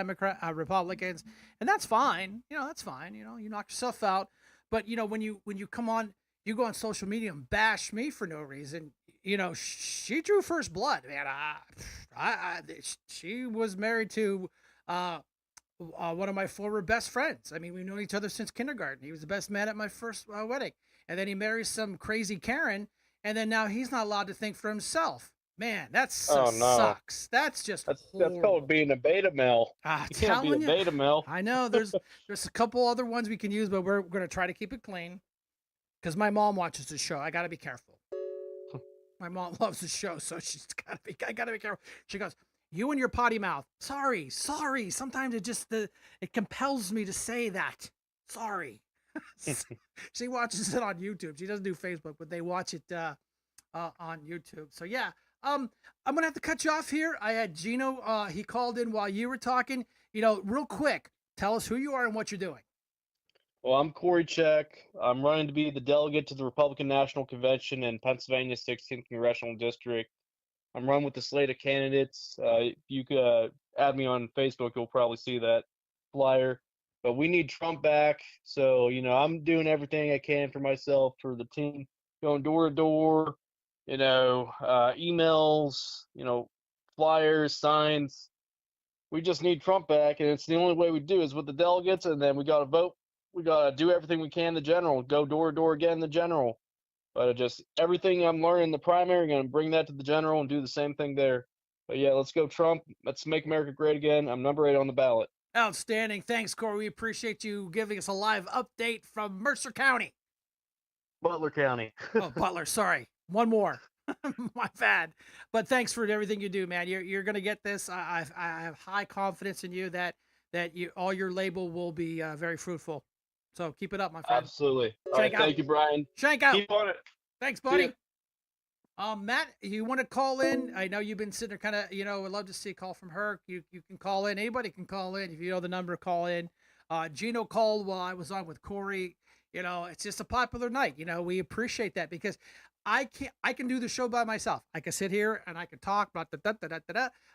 Republicans, and that's fine. That's fine. You knock yourself out, but when you come on, you go on social media and bash me for no reason. She drew first blood, man. She was married to one of my former best friends. I mean, we've known each other since kindergarten. He was the best man at my first wedding, and then he marries some crazy Karen, and then now he's not allowed to think for himself. Man, that sucks. That's just that's horrible. called being a beta male. You can't be a beta male. I know there's a couple other ones we can use, but we're going to try to keep it clean because my mom watches the show. I got to be careful. My mom loves the show, so I got to be careful. She goes, "You and your potty mouth." Sorry. Sometimes it compels me to say that. Sorry. She watches it on YouTube. She doesn't do Facebook, but they watch it on YouTube. So yeah, I'm gonna have to cut you off here. I had Gino. He called in while you were talking. Real quick, tell us who you are and what you're doing. Well, I'm Corey Check. I'm running to be the delegate to the Republican National Convention in Pennsylvania's 16th Congressional District. I'm running with the slate of candidates. You could add me on Facebook. You'll probably see that flyer. But we need Trump back. So, I'm doing everything I can for myself, for the team, going door to door, emails, flyers, signs. We just need Trump back. And it's the only way we do is with the delegates. And then we got to vote. We got to do everything we can in the general, go door to door again in the general. But just everything I'm learning in the primary, I'm going to bring that to the general and do the same thing there. But yeah, let's go Trump. Let's make America great again. I'm number 8 on the ballot. Outstanding. Thanks, Corey. We appreciate you giving us a live update from Mercer County. Butler County. Oh, Butler. Sorry. One more. My bad. But thanks for everything you do, man. You're going to get this. I have high confidence in you that all your label will be very fruitful. So keep it up, my friend. Absolutely. All right, thank you, Brian. Shank out. Keep on it. Thanks, buddy. Matt, you want to call in? I know you've been sitting there kind of, would love to see a call from her. You can call in. Anybody can call in. If you know the number, call in. Gino called while I was on with Corey. It's just a popular night. We appreciate that because I can do the show by myself. I can sit here and I can talk about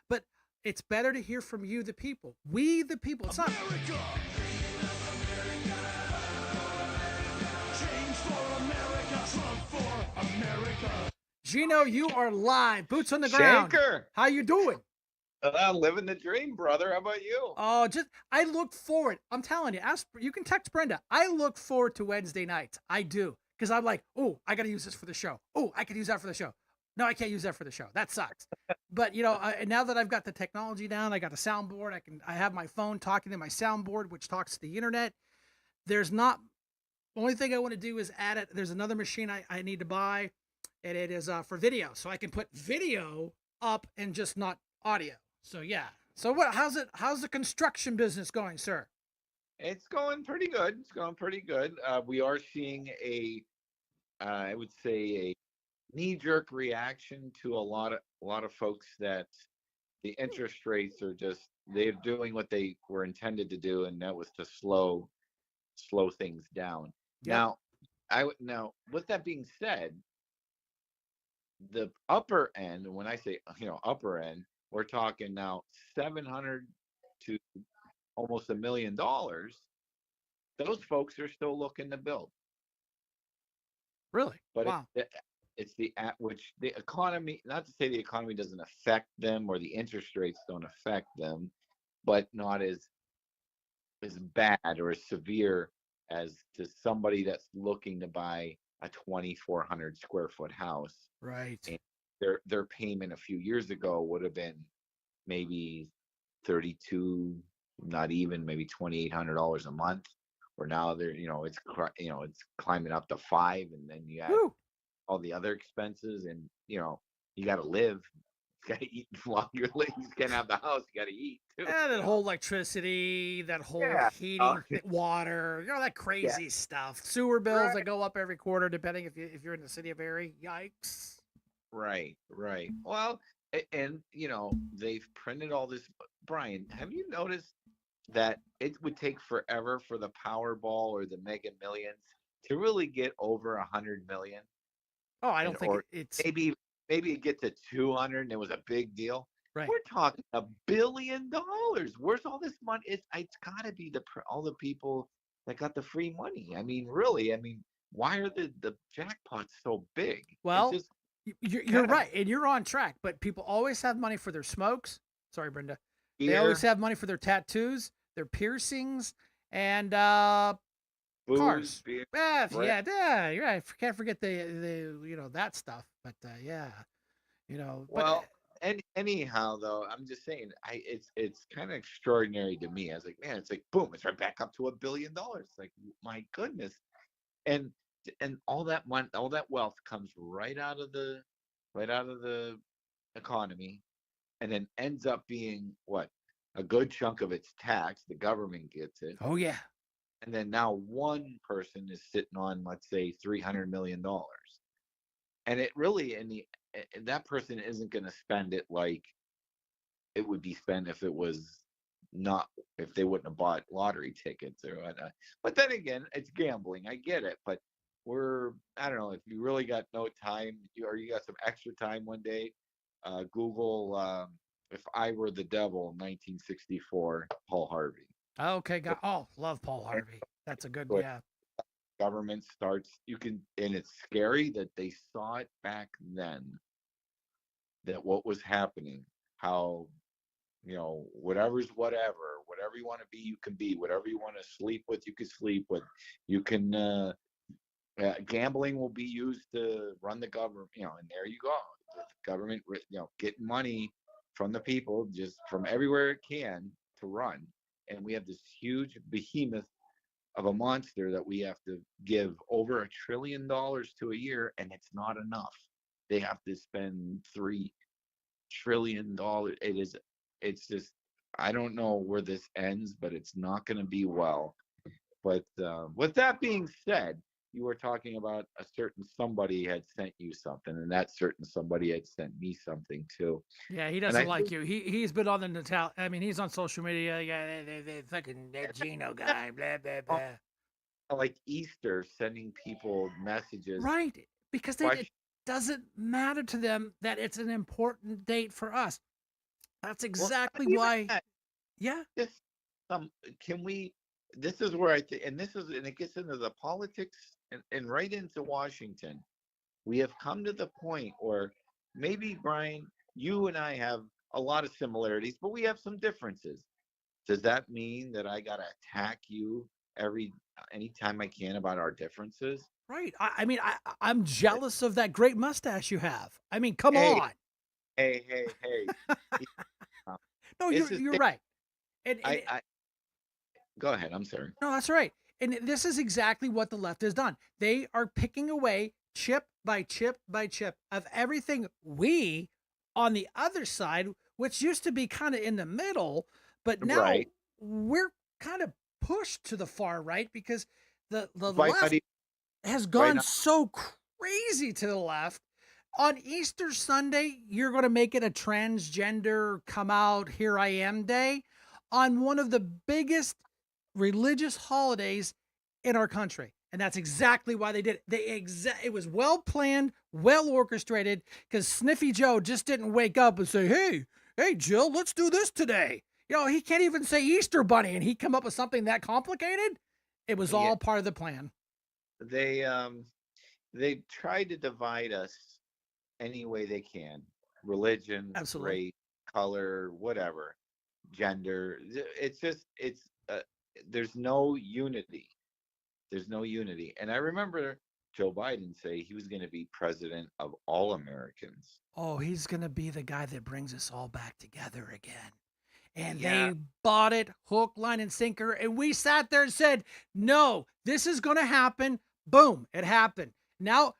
but it's better to hear from you, the people. We, the people. It's not. America. Change for America. Trump for America. Gino, you are live. Boots on the ground. Shanker. How you doing? Living the dream, brother. How about you? Oh, I look forward. I'm telling you, you can text Brenda. I look forward to Wednesday nights. I do. Because I'm like, oh, I got to use this for the show. Oh, I could use that for the show. No, I can't use that for the show. That sucks. But now that I've got the technology down, I got a soundboard. I have my phone talking to my soundboard, which talks to the internet. The only thing I want to do is add it. There's another machine I need to buy, and it is for video. So I can put video up and just not audio. So yeah. So how's the construction business going, sir? It's going pretty good. We are seeing I would say a knee-jerk reaction to a lot of folks that the interest rates are they're doing what they were intended to do, and that was to slow things down. Yep. Now, with that being said, the upper end, when I say upper end, we're talking now $700 to almost $1 million. Those folks are still looking to build. Really? But wow. It's which the economy, not to say the economy doesn't affect them or the interest rates don't affect them, but not as bad or as severe as to somebody that's looking to buy a 2,400 square foot house. Right. And their payment a few years ago would have been maybe 32, not even, maybe $2,800 a month. Or now it's climbing up to 5, and then you add all the other expenses, and you got to live, you got to eat while you're living. You can't have the house, you got to eat too. Yeah, that whole electricity, that whole heating, water, that crazy stuff. Sewer bills that go up every quarter, depending if you're in the city of Erie. Yikes. Right. Well, and they've printed all this. Brian, have you noticed that it would take forever for the Powerball or the Mega Millions to really get over 100 million? Oh, I don't think it's maybe it gets to 200 and it was a big deal. Right. We're talking $1 billion. Where's all this money? It's got to be all the people that got the free money. I mean, really. I mean, why are the jackpots so big? Well, you're right, and you're on track. But people always have money for their smokes. Sorry, Brenda. They always have money for their tattoos, their piercings, and Booze, cars. Beer, Yeah, you're right. Can't forget the that stuff. But Well, anyhow, though, I'm just saying, it's kind of extraordinary to me. I was like, man, it's like boom, it's right back up to $1 billion. Like, my goodness, and all that money, all that wealth comes right out of the economy, and then ends up being what? A good chunk of it's taxed. The government gets it. Oh yeah. And then now one person is sitting on, let's say, $300 million, and it really, that person isn't going to spend it like it would be spent if they wouldn't have bought lottery tickets or whatnot. But then again, it's gambling. I get it, but I don't know, if you really got no time, or you got some extra time one day, Google If I Were the Devil, 1964, Paul Harvey. Okay, love Paul Harvey. That's a good, yeah. Government starts, and it's scary that they saw it back then, that what was happening, how, whatever you want to be, you can be, whatever you want to sleep with, you can sleep with, you can, gambling will be used to run the government, and there you go. The government, getting money from the people, just from everywhere it can to run. And we have this huge behemoth of a monster that we have to give over $1 trillion to a year, and it's not enough. They have to spend $3 trillion. It's just, I don't know where this ends, but it's not going to be well. But with that being said, you were talking about a certain somebody had sent you something, and that certain somebody had sent me something too. Yeah, he doesn't like you. He's been on the he's on social media. Yeah, they fucking that Gino guy. Blah blah blah. like Easter, sending people messages, Right. Because it question. doesn't matter to them that it's an important date for us. That's Well, not exactly even why. that. Yeah, Just can we? This is where I think, and it gets into the politics and right into Washington. We have come to the point where maybe, Brian, you and I have a lot of similarities, but we have some differences. Does that mean that I gotta attack you anytime I can about our differences? right. I mean, I'm jealous of that great mustache you have. I mean, come Hey, on. hey. Uh, No, This is you're right. And I go ahead. I'm sorry. no, that's right. And this is exactly what the left has done. They are picking away chip by chip by chip of everything we on the other side, which used to be kind of in the middle, but now Right. we're kind of pushed to the far right because the By not left even has right gone now. so crazy to the left. On Easter Sunday, you're going to make it a transgender come out, here I am day on one of the biggest religious holidays in our country. And that's exactly why they did it. It was well planned, well orchestrated, because Sniffy Joe just didn't wake up and say, hey, Jill, let's do this today. You know, he can't even say Easter Bunny and he come up with something that complicated. It was Yeah, all part of the plan. they um they try to divide us any way they can. Religion, Absolutely. race, color, whatever, gender. It's just there's no unity. There's no unity. And I remember Joe Biden say he was going to be president of all Americans. Oh, he's going to be the guy that brings us all back together again. And Yeah, they bought it hook, line, and sinker. And we sat there and said, no, this is going to happen. Boom, it happened. Now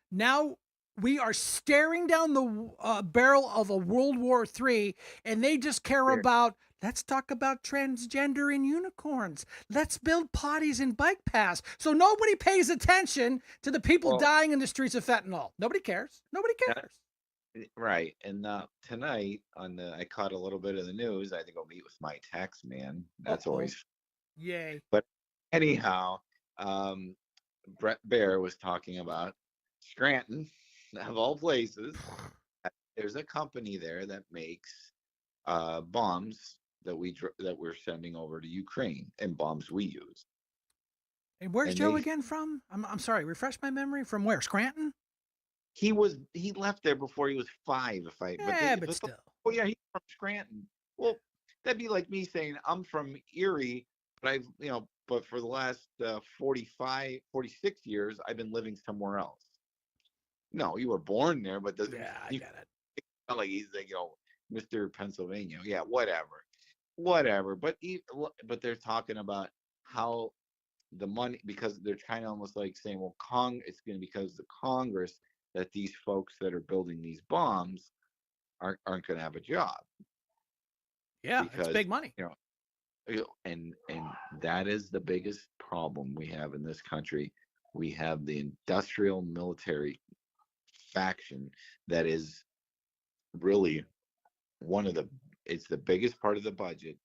we are staring down the barrel of a World War III, and they just care there. about, let's talk about transgender and unicorns. Let's build potties and bike paths. So nobody pays attention to the people Well, dying in the streets of fentanyl. Nobody cares. Nobody that- cares. right. And tonight I caught a little bit of the news. I had to go meet with my tax man. That's Uh-oh. always. Yay. But anyhow, um, Brett Baer was talking about Scranton, of all places. There's a company there that makes bombs that we're sending over to Ukraine, and bombs we use. And where's And Joe again from? I'm sorry, refresh my memory. From where? Scranton? he left there before he was 5. If I but Yeah, they but but still. oh yeah, he's from Scranton. Well, that'd be like me saying I'm from Erie, but but for the last 45, 46 years, I've been living somewhere else. No, you were born there, but doesn't Yeah, I you get it. sound like he's like, Mr. Pennsylvania. Yeah, whatever. But they're talking about how the money, because they're trying to almost like saying, well, it's going to be because the Congress that these folks that are building these bombs aren't going to have a job Yeah, it's because big money. and that is the biggest problem we have in this country. We have the industrial military faction that is really it's the biggest part of the budget.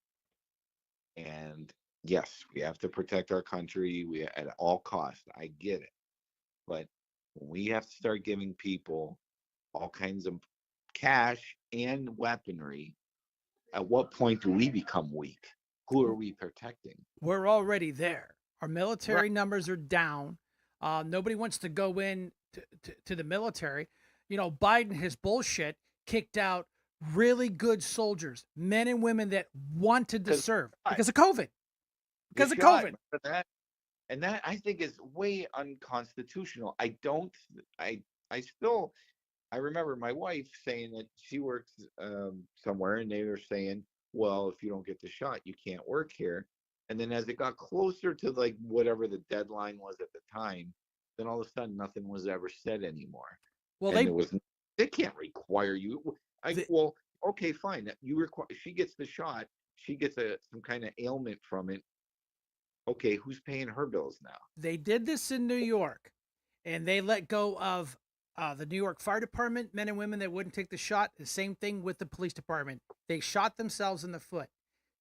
And yes, we have to protect our country, we at all costs. I get it. But we have to start giving people all kinds of cash and weaponry. At what point do we become weak? Who are we protecting? We're already there. Our Right. military numbers are down. Nobody wants to go in to the military. You know, Biden, his bullshit, kicked out really good soldiers, men and women that wanted to Because serve because of COVID. the Because of shot, COVID. remember that? And that I think is way unconstitutional. I don't. I still. I remember my wife saying that she works somewhere, and they were saying, "Well, if you don't get the shot, you can't work here." And then as it got closer to like whatever the deadline was at the time, then all of a sudden nothing was ever said anymore, Well, and they can't require you. they Well, okay, fine. You require. She gets the shot. She gets some kind of ailment from it. Okay, who's paying her bills now? they did this in New York, and they let go of the New York Fire Department, men and women that wouldn't take the shot. The same thing with the police department. They shot themselves in the foot. No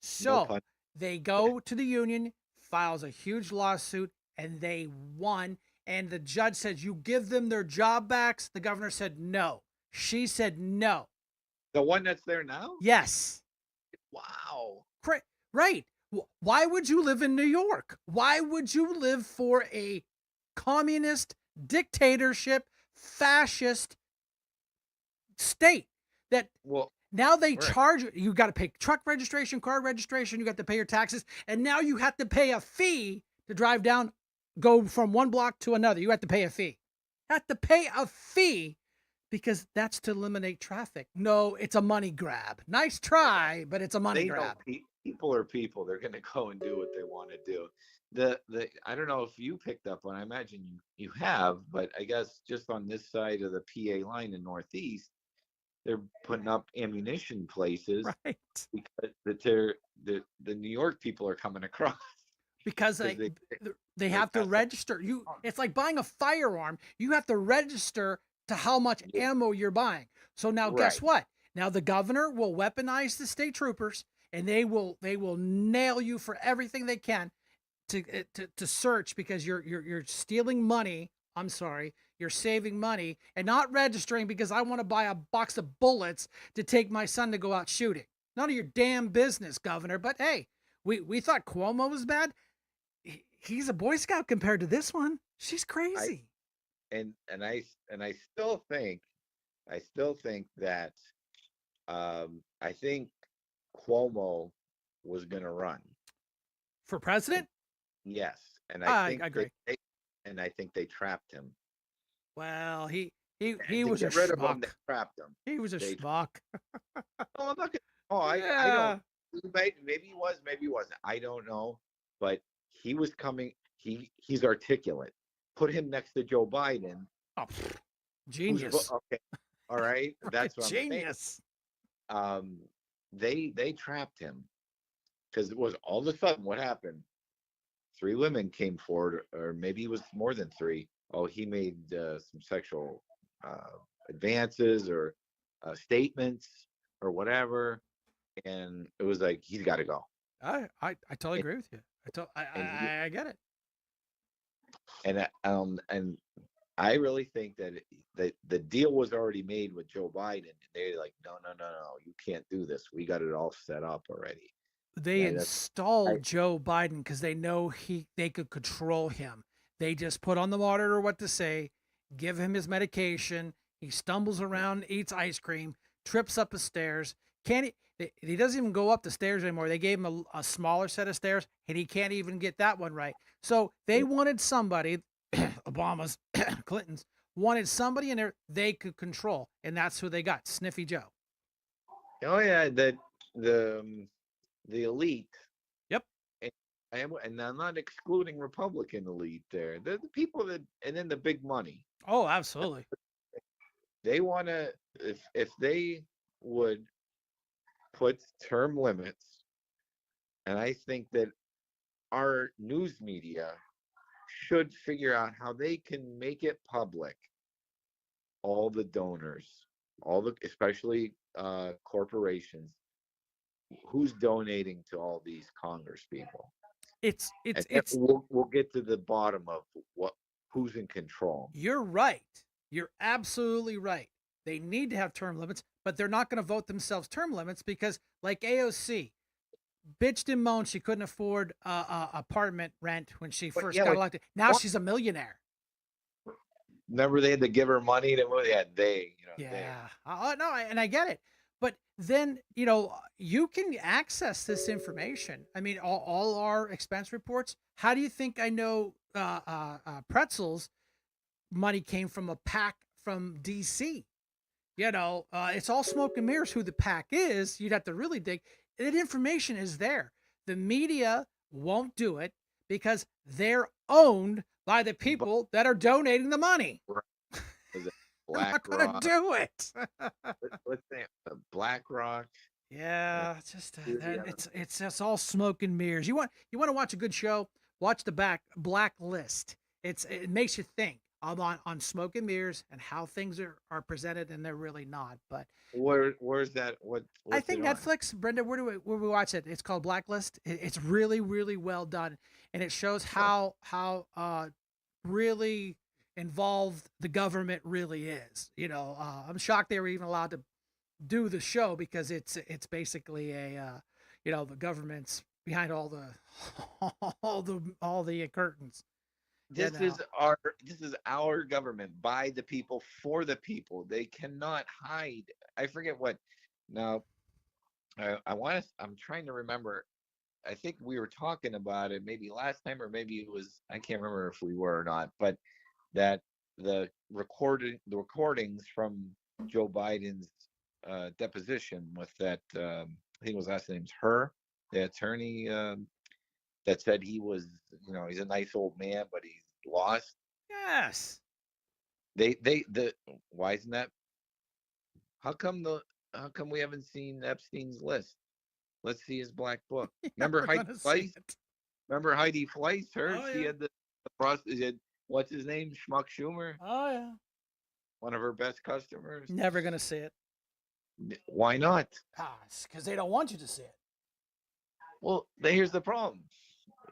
So pun. they go to the union, files a huge lawsuit, and they won. And the judge said, you give them their job backs. The governor said no. She said no. The one that's there now? Yes. Wow. Right. Why would you live in New York? Why would you live for a communist dictatorship, fascist state that now they charge you got to pay truck registration, car registration, you got to pay your taxes, and now you have to pay a fee to drive down, go from one block to another. You have to pay a fee. Have to pay a fee because that's to eliminate traffic. No, it's a money grab. Nice try, but it's a money grab. People are people. They're going to go and do what they want to do. The I don't know if you picked up on. I imagine you have, but I guess just on this side of the PA line in Northeast, they're putting up ammunition places, right? Because the New York people are coming across because they have to register. It's like buying a firearm. You have to register to how much ammo you're buying. So now guess what? Now the governor will weaponize the state troopers, and they will nail you for everything they can to search, because you're stealing money. I'm sorry, you're saving money and not registering because I want to buy a box of bullets to take my son to go out shooting. None of your damn business, governor. But hey, we thought Cuomo was bad. He's a Boy Scout compared to this one. She's crazy. And I still think that I think Cuomo was going to run for president. Yes, and I agree. And I think they trapped him. Well, he was a rid of schmuck. him, they trapped him. He was a schmuck. No, I'm not gonna. Oh, I don't. Maybe he was, maybe he wasn't. I don't know. But he was coming. He's articulate. Put him next to Joe Biden. Oh, genius. Okay, all right. That's what genius. I'm saying. They trapped him because it was all of a sudden what happened. 3 women came forward, or maybe it was more than 3. Oh, he made some sexual advances or statements or whatever, and it was like he's got to go. I totally agree with you. I get it. And I really think that the deal was already made with Joe Biden, and they're like, no, you can't do this. We got it all set up already. They installed Joe Biden because they know they could control him. They just put on the monitor what to say, give him his medication. He stumbles around, eats ice cream, trips up the stairs. He doesn't even go up the stairs anymore. They gave him a smaller set of stairs, and he can't even get that one right. So they wanted somebody, Obama's, Clinton's, wanted somebody in there they could control, and that's who they got, Sniffy Joe. Oh yeah, the elite. Yep. And I'm not excluding Republican elite there. They're the people that, and then the big money. Oh, absolutely. They want to, if they would put term limits, and I think that our news media should figure out how they can make it public. All the donors, especially corporations, who's donating to all these Congress people. It's we'll get to the bottom of who's in control. You're right. You're absolutely right. They need to have term limits, but they're not going to vote themselves term limits because, like AOC, bitched and moaned she couldn't afford apartment rent when she first got elected. Now she's a millionaire. Remember, they had to give her money to move. Yeah, no, and I get it. But then, you can access this information. I mean, all our expense reports. How do you think I know Pretzel's money came from a PAC from DC? It's all smoke and mirrors who the PAC is. You'd have to really dig. That information is there. The media won't do it because they're owned by the people that are donating the money. Is it They're not going to do it. What's that? BlackRock. Yeah, it's just all smoke and mirrors. You want to watch a good show? Watch the Blacklist. It makes you think. on smoke and mirrors and how things are presented, and they're really not. But Where's that? I What's it think on? Netflix, Brenda, where we watch it? It's called Blacklist. It's really really well done, and it shows how really involved the government really is. I'm shocked they were even allowed to do the show because it's basically a the government's behind all the all the curtains. You This know. is our government by the people for the people. They cannot hide. I forget what. Now, I want to. I'm trying to remember. I think we were talking about it maybe last time, or maybe it was. I can't remember if we were or not. But that the recordings from Joe Biden's deposition with that. I think his last name's Her, the attorney that said he was. He's a nice old man, but he's lost. Yes. The why isn't that? How come we haven't seen Epstein's list? Let's see his black book. Remember We're Heidi gonna see Fleiss? it. Remember Heidi Fleiss? Her, Oh she yeah. had the process. What's his name? Schmuck Schumer, Oh yeah. one of her best customers. Never gonna see it. Why not? Because they don't want you to see it. Well, here's the problem.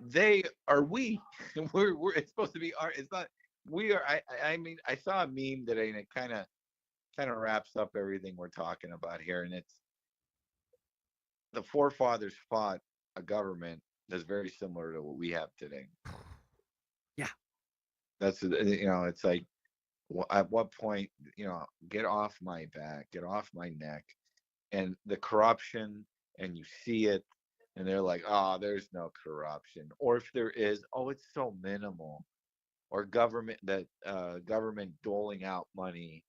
They are we. We're it's supposed to be our. It's not. We are. I mean, I saw a meme today, and it kind of wraps up everything we're talking about here, and it's the forefathers fought a government that's very similar to what we have today. Yeah. That's it's like, at what point, get off my back, get off my neck, and the corruption, and you see it, and they're like, oh, there's no corruption, or if there is, oh, it's so minimal, or government doling out money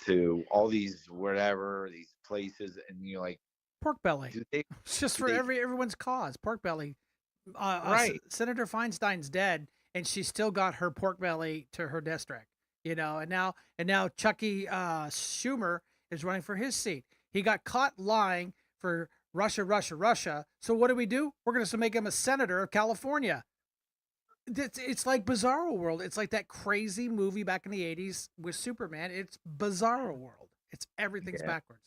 to all these places, and you're like, Pork belly. do they It's just do for they everyone's cause. Pork belly. right? Senator Feinstein's dead, and she still got her pork belly to her district. And now Chucky Schumer is running for his seat. He got caught lying for Russia, Russia, Russia. So what do? We're going to make him a senator of California. It's like Bizarro World. It's like that crazy movie back in the '80s with Superman. It's Bizarro World. It's everything's Yeah, backwards.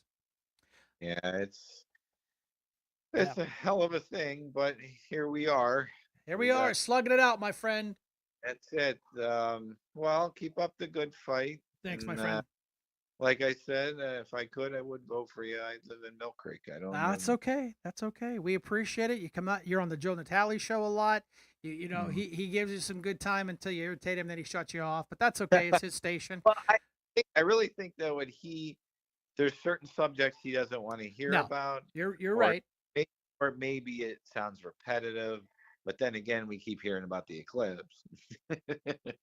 yeah, it's Yeah. it's a hell of a thing, but here we are. Here we We are got slugging it out, my friend. That's it. Well, keep up the good fight. Thanks, my And friend. like I said, if I could, I would vote for you. I live in Mill Creek. I don't That's live. okay. That's okay. We appreciate it. You come out. You're on the Joe Natale show a lot. Mm. He gives you some good time until you irritate him, then he shuts you off. But that's okay. It's his station. Well, I really think that there's certain subjects he doesn't want to hear No, about, you're or right. or maybe it sounds repetitive. But then again, we keep hearing about the eclipse.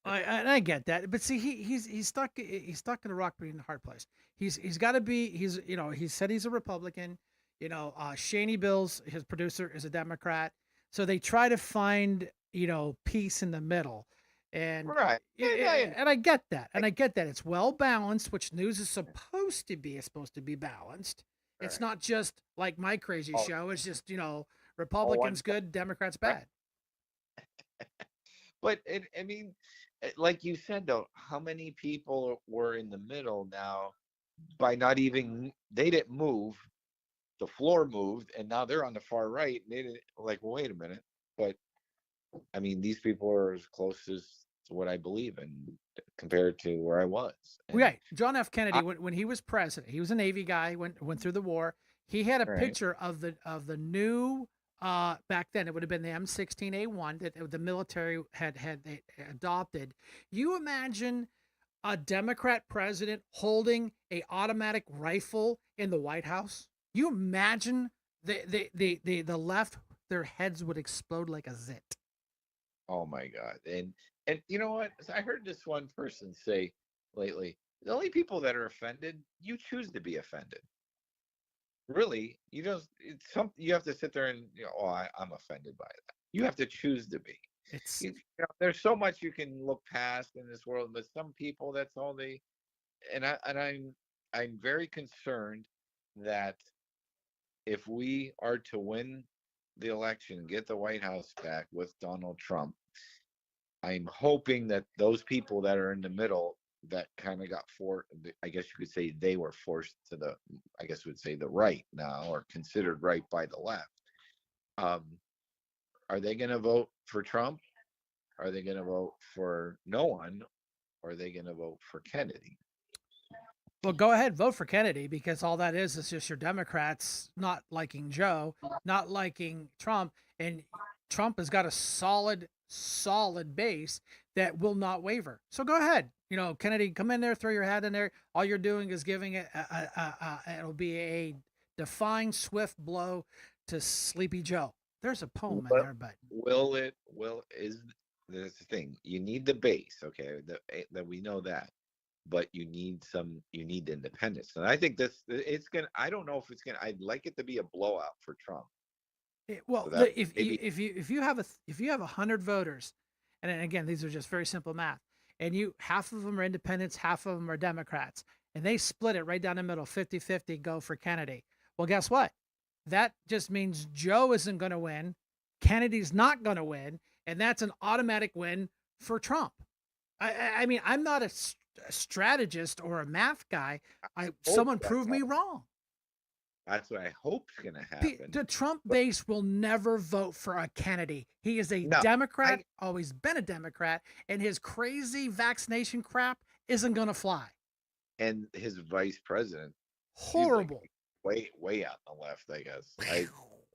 I get that, but see, he's stuck in a rock between the hard place. He's got to be. He said he's a Republican. Shaney Bills, his producer, is a Democrat. So they try to find peace in the middle, and Right. and I get that, and I get that it's well balanced, which news is supposed to be. It's supposed to be balanced. It's Right. not just like my crazy All, show. It's just all one Republicans side. good, Democrats Right. bad. But I mean, like you said though, how many people were in the middle now by not even they didn't move, the floor moved, and now they're on the far right. And they didn't like, well, wait a minute. But I mean, these people are as close as to what I believe in compared to where I was. And Right. John F. Kennedy, I, when he was president, he was a Navy guy, went through the war. He had a right, picture of the new back then it would have been the M16A1 that the military had they adopted. You imagine a Democrat president holding a automatic rifle in the White House? You imagine the left, their heads would explode like a zit. oh my God. And you know what? I heard this one person say lately, the only people that are offended, you choose to be offended. Really, it's something you have to sit there and oh, I'm offended by that. You have to choose to be. It's There's so much you can look past in this world, but some people, that's all they. And I'm very concerned that if we are to win the election, get the White House back with Donald Trump, I'm hoping that those people that are in the middle that kind of got I guess you could say they were forced to I guess would say the right now, or considered right by the left. Um, are they going to vote for Trump? Are they going to vote for no one? Or are they going to vote for Kennedy? Well, go ahead, vote for Kennedy, because all that is just your Democrats not liking Joe, not liking Trump, and Trump has got a solid base that will not waver. So go ahead, Kennedy, come in there, throw your hat in there. All you're doing is giving it it'll be a defying swift blow to Sleepy Joe. There's a poem in there, but Is there's the thing, you need the base, okay, that we know that, but you need independence. And I think I don't know if it's gonna, I'd like it to be a blowout for Trump. Well, so if you have 100 voters, and again, these are just very simple math, and half of them are independents, half of them are Democrats, and they split it right down the middle, 50-50, go for Kennedy. Well, guess what? That just means Joe isn't going to win, Kennedy's not going to win, and that's an automatic win for Trump. I mean, I'm not a strategist or a math guy. Someone prove me wrong. That's what I hope's going to happen. The Trump base will never vote for a Kennedy. He is a Democrat, always been a Democrat, and his crazy vaccination crap isn't going to fly. And his vice president, horrible, like way out on the left, I guess. I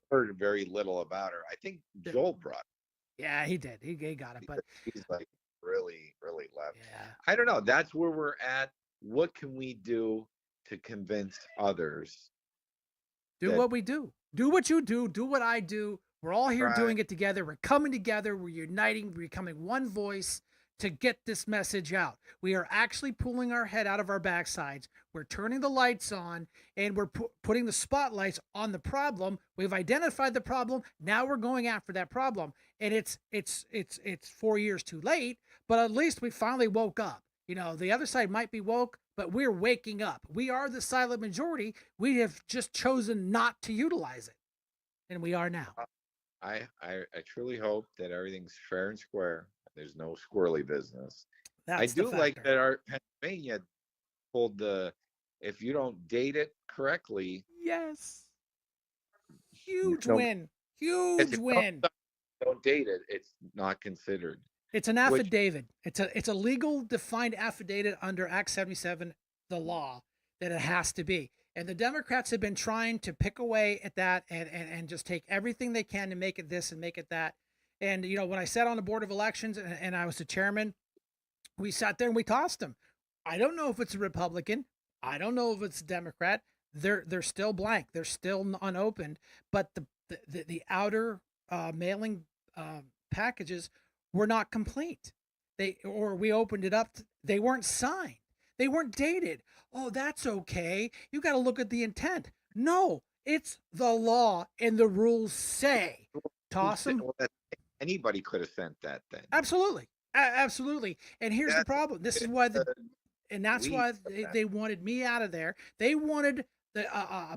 heard very little about her. I think Joel brought it. Yeah, he did. He got it, but he's like really left. Yeah. I don't know. That's where we're at. What can we do to convince others? Do what we do. Do what you do. Do what I do. We're all here doing it together. We're coming together. We're uniting. We're becoming one voice to get this message out. We are actually pulling our head out of our backsides. We're turning the lights on, and we're putting the spotlights on the problem. We've identified the problem. Now we're going after that problem. And it's 4 years too late, but at least we finally woke up. The other side might be woke, but we're waking up. We are the silent majority. We have just chosen not to utilize it. And we are now. I truly hope that everything's fair and square. There's no squirrely business. I do like that our Pennsylvania pulled if you don't date it correctly. Yes. Huge win. Huge win. Don't date it. It's not considered. It's an affidavit. It's a legal defined affidavit under Act 77, the law, that it has to be. And the Democrats have been trying to pick away at that and just take everything they can to make it this and make it that. And, when I sat on the Board of Elections and I was the chairman, we sat there and we tossed them. I don't know if it's a Republican. I don't know if it's a Democrat. They're still blank. They're still unopened. But the outer mailing packages were not complete. We opened it up. They weren't signed. They weren't dated. Oh, that's okay. You got to look at the intent. No, it's the law and the rules say. Toss them. Anybody could have sent that then. Absolutely. Absolutely. And here's the problem. This is why that's why they wanted me out of there. They wanted the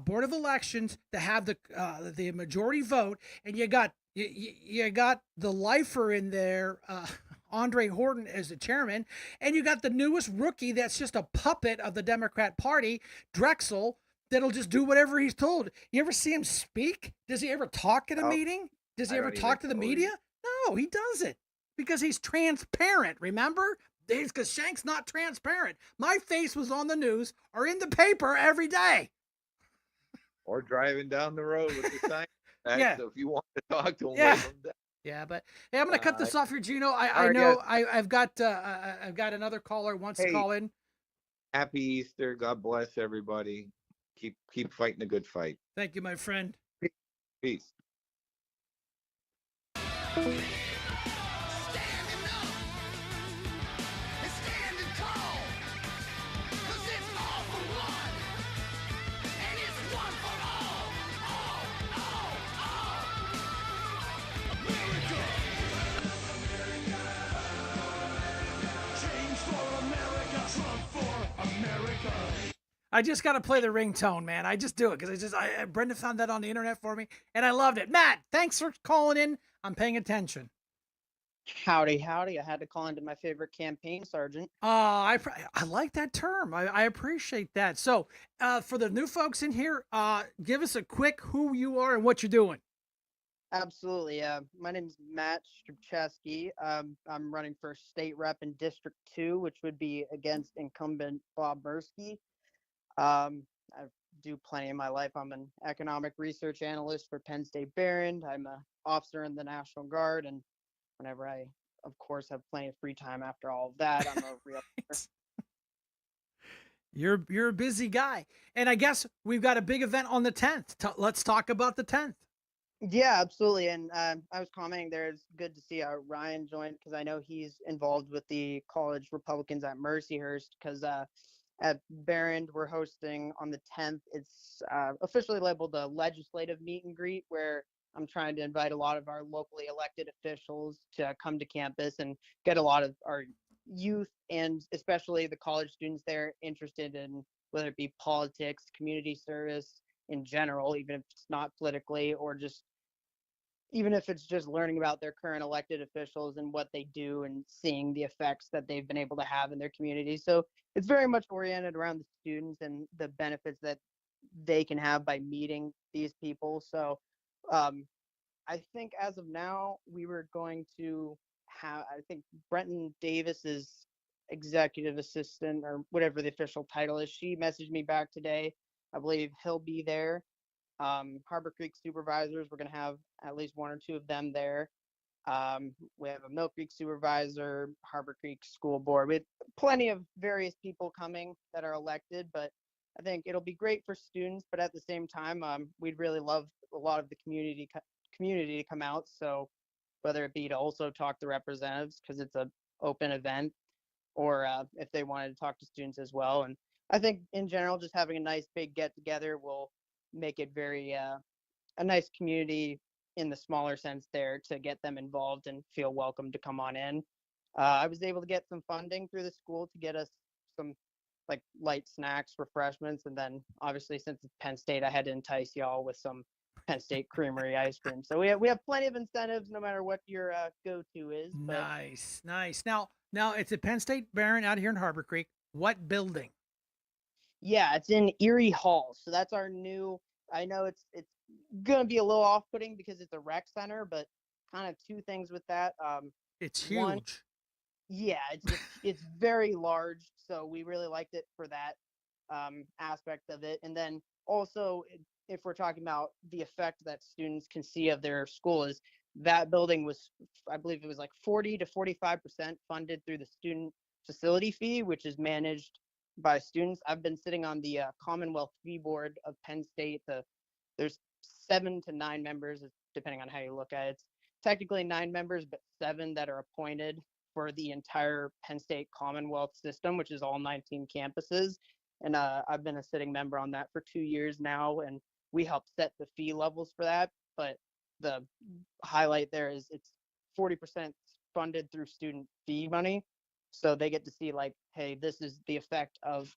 Board of Elections to have the majority vote, and you got the lifer in there, Andre Horton as the chairman, and you got the newest rookie that's just a puppet of the Democrat Party, Drexel, that'll just do whatever he's told. You ever see him speak? Does he ever talk at a meeting? Does he ever talk to the media? No, he doesn't, because he's transparent. Remember? Because Shank's not transparent. My face was on the news or in the paper every day. Or driving down the road with the sign. Yeah. So if you want to talk to him, yeah. wave him down. Yeah, but hey, I'm gonna cut this off here, Gino. I know I've got another caller wants to call in. Happy Easter. God bless everybody. Keep fighting a good fight. Thank you, my friend. Peace. I just got to play the ringtone, man. I just do it because Brenda found that on the internet for me, and I loved it. Matt, thanks for calling in. I'm paying attention. Howdy, howdy. I had to call into my favorite campaign sergeant. I like that term. I appreciate that. So, for the new folks in here, give us a quick who you are and what you're doing. Absolutely. My name is Matt Strubcheski. I'm running for state rep in District 2, which would be against incumbent Bob Mursky. I do plenty in my life. I'm an economic research analyst for Penn State Barron. I'm an officer in the National Guard, and whenever I, of course, have plenty of free time after all of that, I'm a real. You're a busy guy, and I guess we've got a big event on the 10th. Let's talk about the 10th. Yeah, absolutely. And I was commenting there. It's good to see Ryan joined because I know he's involved with the college Republicans at Mercyhurst. Because at Barron, we're hosting on the 10th. It's officially labeled a legislative meet and greet, where I'm trying to invite a lot of our locally elected officials to come to campus and get a lot of our youth and especially the college students there interested in whether it be politics, community service in general, even if it's not politically, or just even if it's just learning about their current elected officials and what they do and seeing the effects that they've been able to have in their community. So it's very much oriented around the students and the benefits that they can have by meeting these people. So I think as of now, we were going to have, I think Brenton Davis's executive assistant or whatever the official title is, she messaged me back today. I believe he'll be there. Harbor Creek supervisors, we're going to have at least one or two of them there. We have a Mill Creek supervisor, Harbor Creek school board. We have plenty of various people coming that are elected, but I think it'll be great for students. But at the same time, we'd really love a lot of the community to come out. So whether it be to also talk to representatives because it's an open event, or if they wanted to talk to students as well. And I think in general, just having a nice big get together will make it very a nice community in the smaller sense there to get them involved and feel welcome to come on in. I was able to get some funding through the school to get us some like light snacks, refreshments, and then obviously since it's Penn State, I had to entice y'all with some Penn State Creamery ice cream. So we have plenty of incentives no matter what your go-to is. But Nice. Now it's at Penn State Barron out here in Harbor Creek. What building? yeah, it's in Erie Hall. So that's our new. I know it's gonna be a little off-putting because it's a rec center, but kind of two things with that. It's One, huge. yeah, it's very large, so we really liked it for that aspect of it. And then also, if we're talking about the effect that students can see of their school, is that building was, I believe it was like 40 to 45% funded through the student facility fee, which is managed by students. I've been sitting on the Commonwealth Fee Board of Penn State. There's 7 to 9 members, depending on how you look at it. It's technically 9 members, but 7 that are appointed for the entire Penn State Commonwealth system, which is all 19 campuses. And I've been a sitting member on that for 2 years now, and we help set the fee levels for that. But the highlight there is it's 40% funded through student fee money. So they get to see like, hey, this is the effect of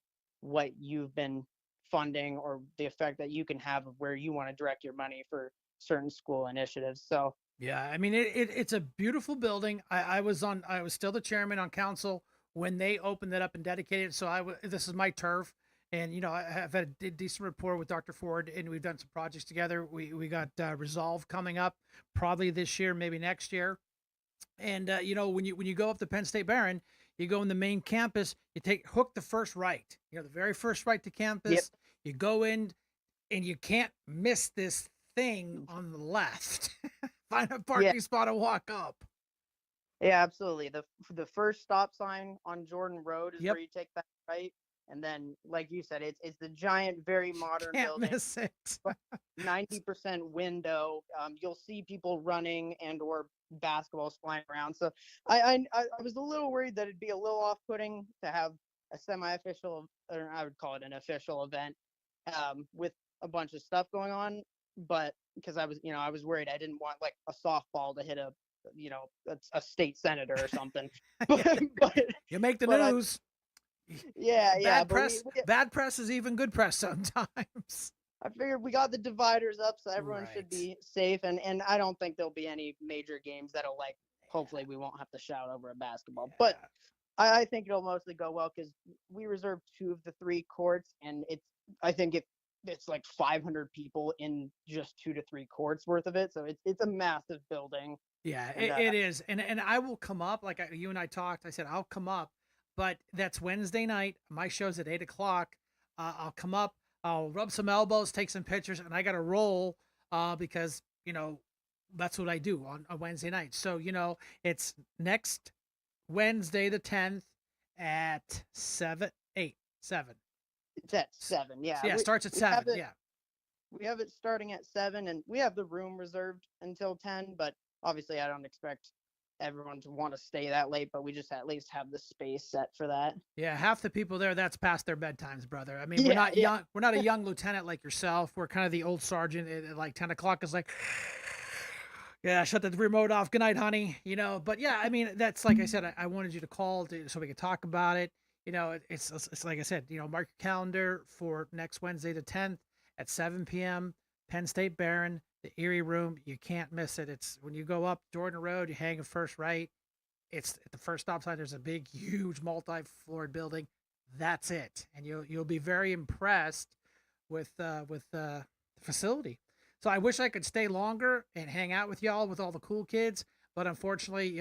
what you've been funding or the effect that you can have of where you want to direct your money for certain school initiatives. So Yeah, I mean it's a beautiful building. I was still the chairman on council when they opened it up and dedicated it. So this is my turf, and I've had a decent rapport with Dr. Ford, and we've done some projects together. We got Resolve coming up probably this year, maybe next year. And when you go up to Penn State Barron, you go in the main campus, you hook the first right, the very first right to campus. Yep. You go in, and you can't miss this thing on the left. Find a parking spot and walk up. yeah, absolutely. The first stop sign on Jordan Road is Yep. where you take that right. And then, like you said, it's the giant, very modern Can't building. miss it. 90% window. You'll see people running and or basketballs flying around. So I was a little worried that it'd be a little off-putting to have a semi-official, or I would call it an official event, with a bunch of stuff going on. But because I was worried I didn't want like a softball to hit a state senator or something. but You make the but news. yeah. Bad But press. Bad press is even good press sometimes. I figured we got the dividers up, so everyone should Right. be safe, and I don't think there'll be any major games that'll like hopefully we won't have to shout over a basketball. But I think it'll mostly go well because we reserved 2 of the 3 courts, and I think it's like 500 people in just 2 to 3 courts worth of it. So it's a massive building. Yeah, And it is. And I will come up, like you and I talked. I said, I'll come up, but that's Wednesday night. My show's at 8 o'clock. I'll come up, I'll rub some elbows, take some pictures, and I got to roll because, that's what I do on a Wednesday night. So, it's next Wednesday, the 10th at 7, 8, 7. it's at 7. Yeah. Yeah, it starts at 7. Yeah. We have it starting at 7, and we have the room reserved until 10, but obviously I don't expect everyone to want to stay that late, but we just at least have the space set for that. Yeah, half the people there, that's past their bedtimes, brother. I mean, we're Yeah, not yeah. young. We're not a young lieutenant like yourself. We're kind of the old sergeant at like 10 o'clock is like, yeah, shut the remote off. Good night, honey. But yeah, I mean, that's like I said, I wanted you to call so we could talk about it. It's like I said, mark your calendar for next Wednesday, the 10th at 7 p.m. Penn State Barron, the Erie Room. You can't miss it. It's when you go up Jordan Road, you hang a first right. It's at the first stop sign. There's a big, huge, multi-floored building. That's it, and you'll be very impressed with the facility. So I wish I could stay longer and hang out with y'all with all the cool kids, but unfortunately,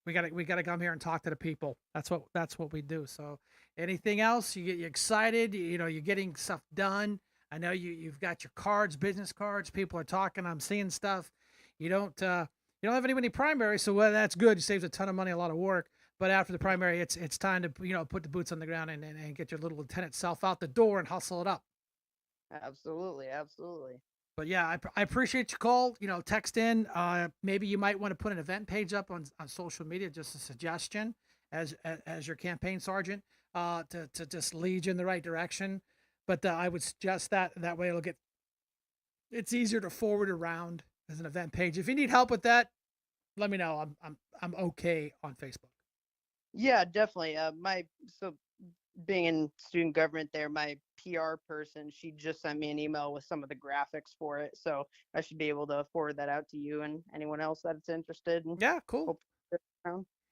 we gotta come here and talk to the people. That's what we do. So anything else? You get you excited? You're getting stuff done. I know you've got your cards, business cards. People are talking. I'm seeing stuff. You don't have any primary, so that's good. It saves a ton of money, a lot of work. But after the primary, it's time to put the boots on the ground and get your little lieutenant self out the door and hustle it up. Absolutely. But yeah, I appreciate your call. Text in. Maybe you might want to put an event page up on social media, just a suggestion as your campaign sergeant to just lead you in the right direction. But I would suggest that way it's easier to forward around as an event page. If you need help with that, let me know. I'm okay on Facebook. Yeah, definitely. Being in student government there, my PR person, she just sent me an email with some of the graphics for it. So I should be able to forward that out to you and anyone else that's interested. Yeah, cool.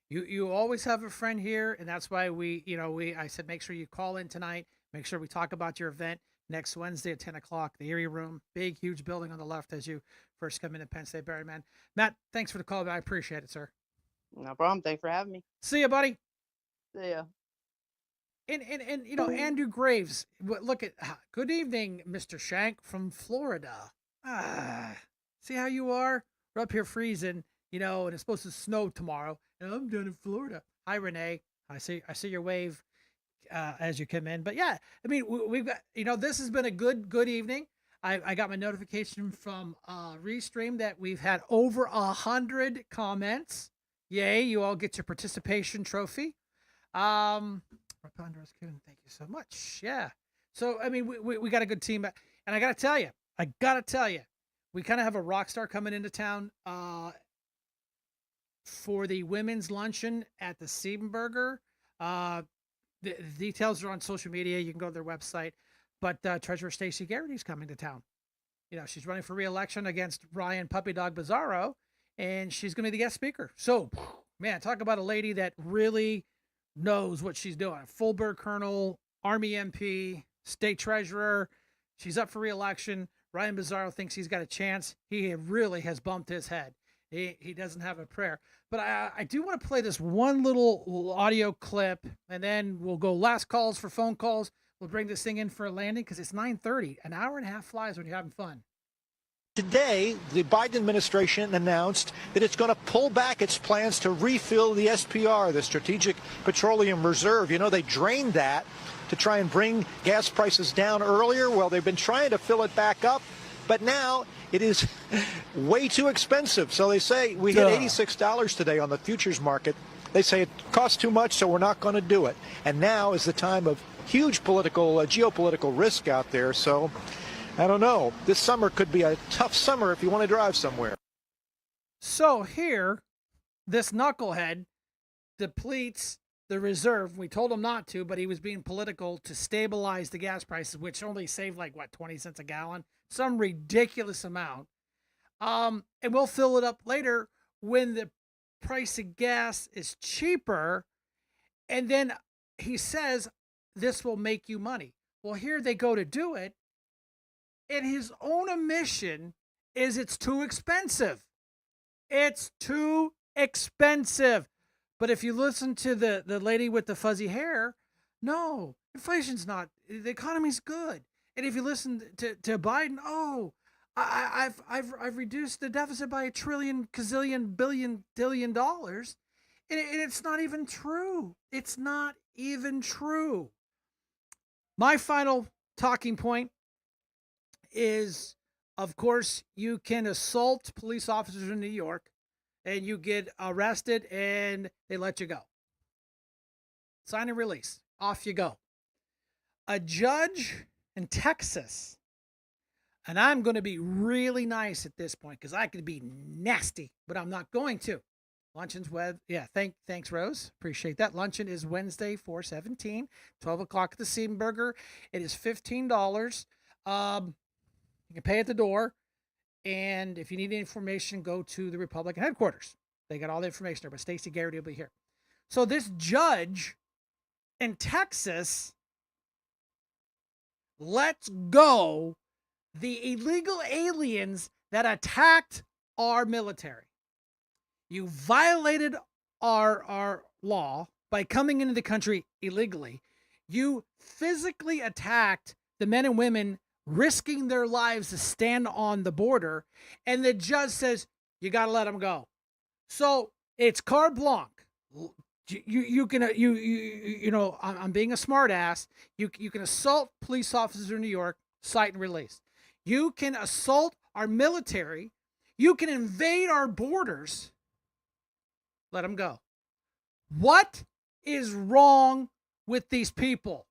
You always have a friend here, and that's why I said make sure you call in tonight. Make sure we talk about your event next Wednesday at 10 o'clock, the Erie Room, big, huge building on the left as you first come into Penn State Barron, man. Matt, thanks for the call. I appreciate it, sir. No problem. Thanks for having me. See you, buddy. See ya. And Andrew Graves, look at, good evening, Mr. Shank from Florida. See how you are? We're up here freezing, and it's supposed to snow tomorrow, and I'm down in Florida. Hi, Renee. I see your wave as you come in. But yeah, I mean, we've got, this has been a good evening. I got my notification from Restream that we've had over 100 comments. Yay, you all get your participation trophy. Ponderous Kevin, thank you so much. Yeah. So I mean, we got a good team, and I gotta tell you, we kind of have a rock star coming into town for the women's luncheon at the Siebenberger. The details are on social media. You can go to their website. But Treasurer Stacey Garrity's coming to town. She's running for re-election against Ryan Puppy Dog Bizzarro, and she's going to be the guest speaker. So, man, talk about a lady that really knows what she's doing. Full bird colonel, Army MP, state treasurer. She's up for re-election. Ryan Bizzarro thinks he's got a chance. He really has bumped his head. He doesn't have a prayer. But I do want to play this one little audio clip, and then we'll go last calls for phone calls. We'll bring this thing in for a landing because it's 9:30. An hour and a half flies when you're having fun. Today, the Biden administration announced that it's going to pull back its plans to refill the SPR, the Strategic Petroleum Reserve. They drained that to try and bring gas prices down earlier. Well, they've been trying to fill it back up, but now it is way too expensive. So they say we hit $86 today on the futures market. They say it costs too much, so we're not going to do it. And now is the time of huge geopolitical risk out there. So I don't know. This summer could be a tough summer if you want to drive somewhere. So here, this knucklehead depletes the reserve. We told him not to, but he was being political to stabilize the gas prices, which only saved 20 cents a gallon, some ridiculous amount. And we'll fill it up later when the price of gas is cheaper. And then he says, this will make you money. Well, here they go to do it. And his own admission is it's too expensive. It's too expensive. But if you listen to the lady with the fuzzy hair, no, inflation's not, the economy's good. And if you listen to Biden, I've reduced the deficit by $1 trillion, gazillion, billion, dillion dollars. And it's not even true. It's not even true. My final talking point is, of course, you can assault police officers in New York and you get arrested and they let you go. Sign and release. Off you go. A judge in Texas, and I'm going to be really nice at this point because I could be nasty, but I'm not going to. Luncheon's thanks, Rose. Appreciate that. Luncheon is Wednesday, 4/17, 12 o'clock at the Siebenberger. It is $15. You can pay at the door. And if you need any information, go to the Republican headquarters. They got all the information there, but Stacey Garrity will be here. So this judge in Texas lets go the illegal aliens that attacked our military. You violated our law by coming into the country illegally. You physically attacked the men and women risking their lives to stand on the border, and the judge says you got to let them go. So it's carte blanche. I'm being a smart ass. You can assault police officers in New York, cite and release. You can assault our military. You can invade our borders. Let them go. What is wrong with these people?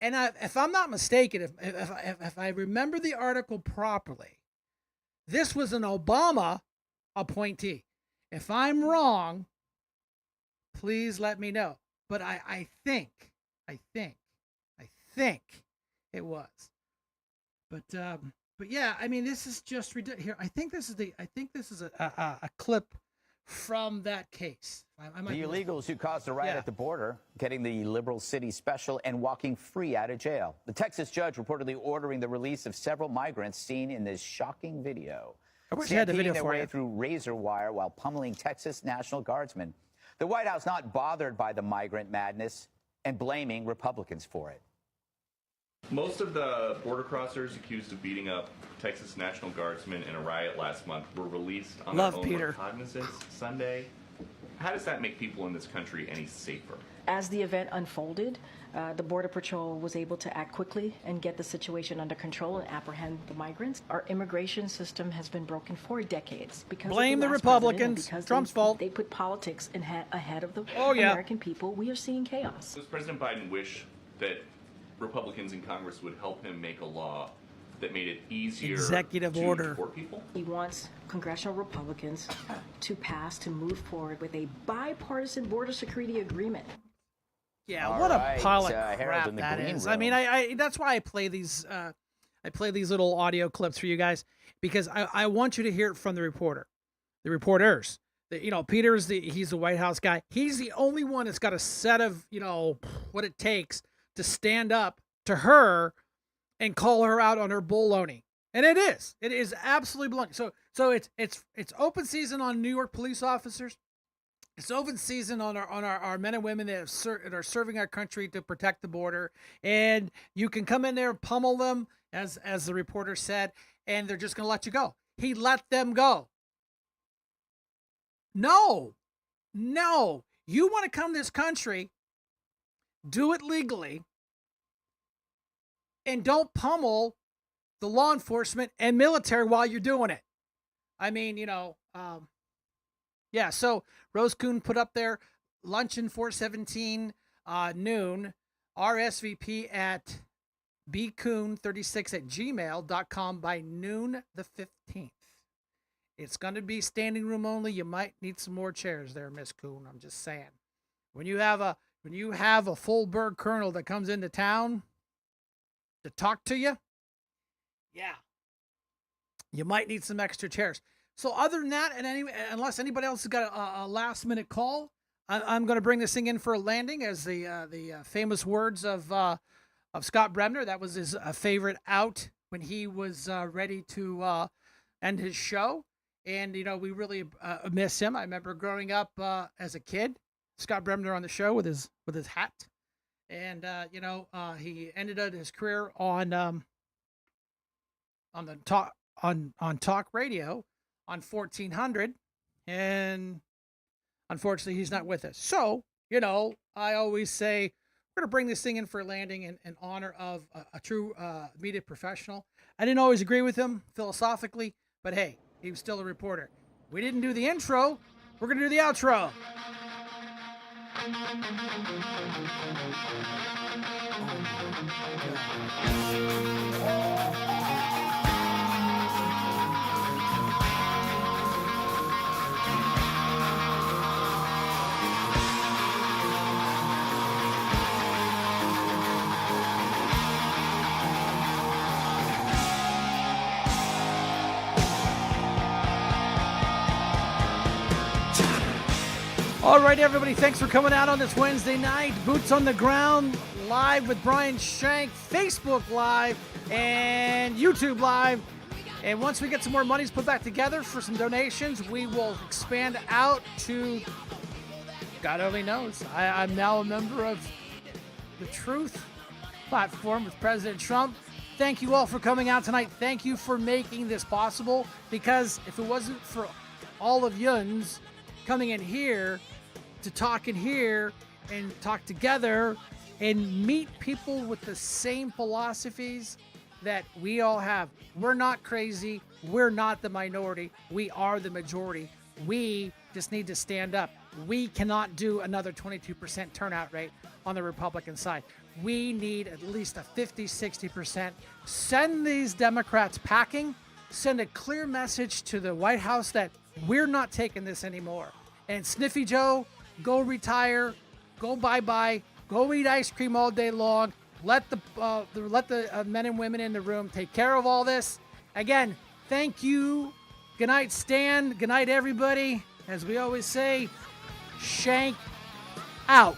And if I'm not mistaken, if I remember the article properly, this was an Obama appointee. If I'm wrong, please let me know. But I think it was. But yeah, I mean, this is just ridiculous. Here, I think this is a clip from that case. The illegals who caused a riot at the border, getting the liberal city special and walking free out of jail. The Texas judge reportedly ordering the release of several migrants seen in this shocking video. I wish I had the video their for way you. through razor wire while pummeling Texas National Guardsmen. The White House not bothered by the migrant madness and blaming Republicans for it. Most of the border crossers accused of beating up Texas National Guardsmen in a riot last month were released on their own recognizance Sunday. How does that make people in this country any safer? As the event unfolded, the Border Patrol was able to act quickly and get the situation under control and apprehend the migrants. Our immigration system has been broken for decades because blame of the last president and Republicans. because Trump's fault. They put politics ahead of the yeah. American people. We are seeing chaos. Does President Biden wish that Republicans in Congress would help him make a law that made it easier Executive to order. deport people? He wants congressional Republicans to move forward with a bipartisan border security agreement. Yeah, All what right, a pile of Harold crap in the that green is. I mean, room. I that's why I play these little audio clips for you guys, because I want you to hear it from the reporters. Peter's he's the White House guy. He's the only one that's got a set of what it takes to stand up to her and call her out on her baloney. And it is absolutely baloney. So it's open season on New York police officers. It's open season on our men and women that are serving our country to protect the border. And you can come in there and pummel them, as the reporter said, and they're just going to let you go. He let them go. No. You want to come to this country, do it legally, and don't pummel the law enforcement and military while you're doing it. I mean, yeah, so Rose Kuhn put up there, luncheon 4/17 noon, RSVP at bkuhn36@gmail.com by noon the 15th. It's going to be standing room only. You might need some more chairs there, Miss Kuhn. I'm just saying. When you have a full bird colonel that comes into town to talk to you, yeah, you might need some extra chairs. So other than that, and unless anybody else has got a last minute call, I'm going to bring this thing in for a landing, as the famous words of Scott Bremner. That was his favorite out when he was ready to end his show. And we really miss him. I remember growing up as a kid, Scott Bremner on the show with his hat, and he ended up his career on the talk radio on 1400, and unfortunately he's not with us. So I always say we're going to bring this thing in for a landing in honor of a true media professional. I didn't always agree with him philosophically, but hey, he was still a reporter. We didn't do the intro. We're going to do the outro. All right, everybody, thanks for coming out on this Wednesday night. Boots on the Ground, live with Brian Shank, Facebook Live, and YouTube Live. And once we get some more monies put back together for some donations, we will expand out to, God only knows. I'm now a member of the Truth platform with President Trump. Thank you all for coming out tonight. Thank you for making this possible, because if it wasn't for all of yuns coming in here to talk in here and talk together and meet people with the same philosophies that we all have. We're not crazy. We're not the minority. We are the majority. We just need to stand up. We cannot do another 22% turnout rate on the Republican side. We need at least a 50, 60%. Send these Democrats packing. Send a clear message to the White House that we're not taking this anymore. And Sniffy Joe, go retire, go bye-bye, go eat ice cream all day long. Let the men and women in the room take care of all this. Again, thank you. Good night, Stan. Good night, everybody. As we always say, Shank out.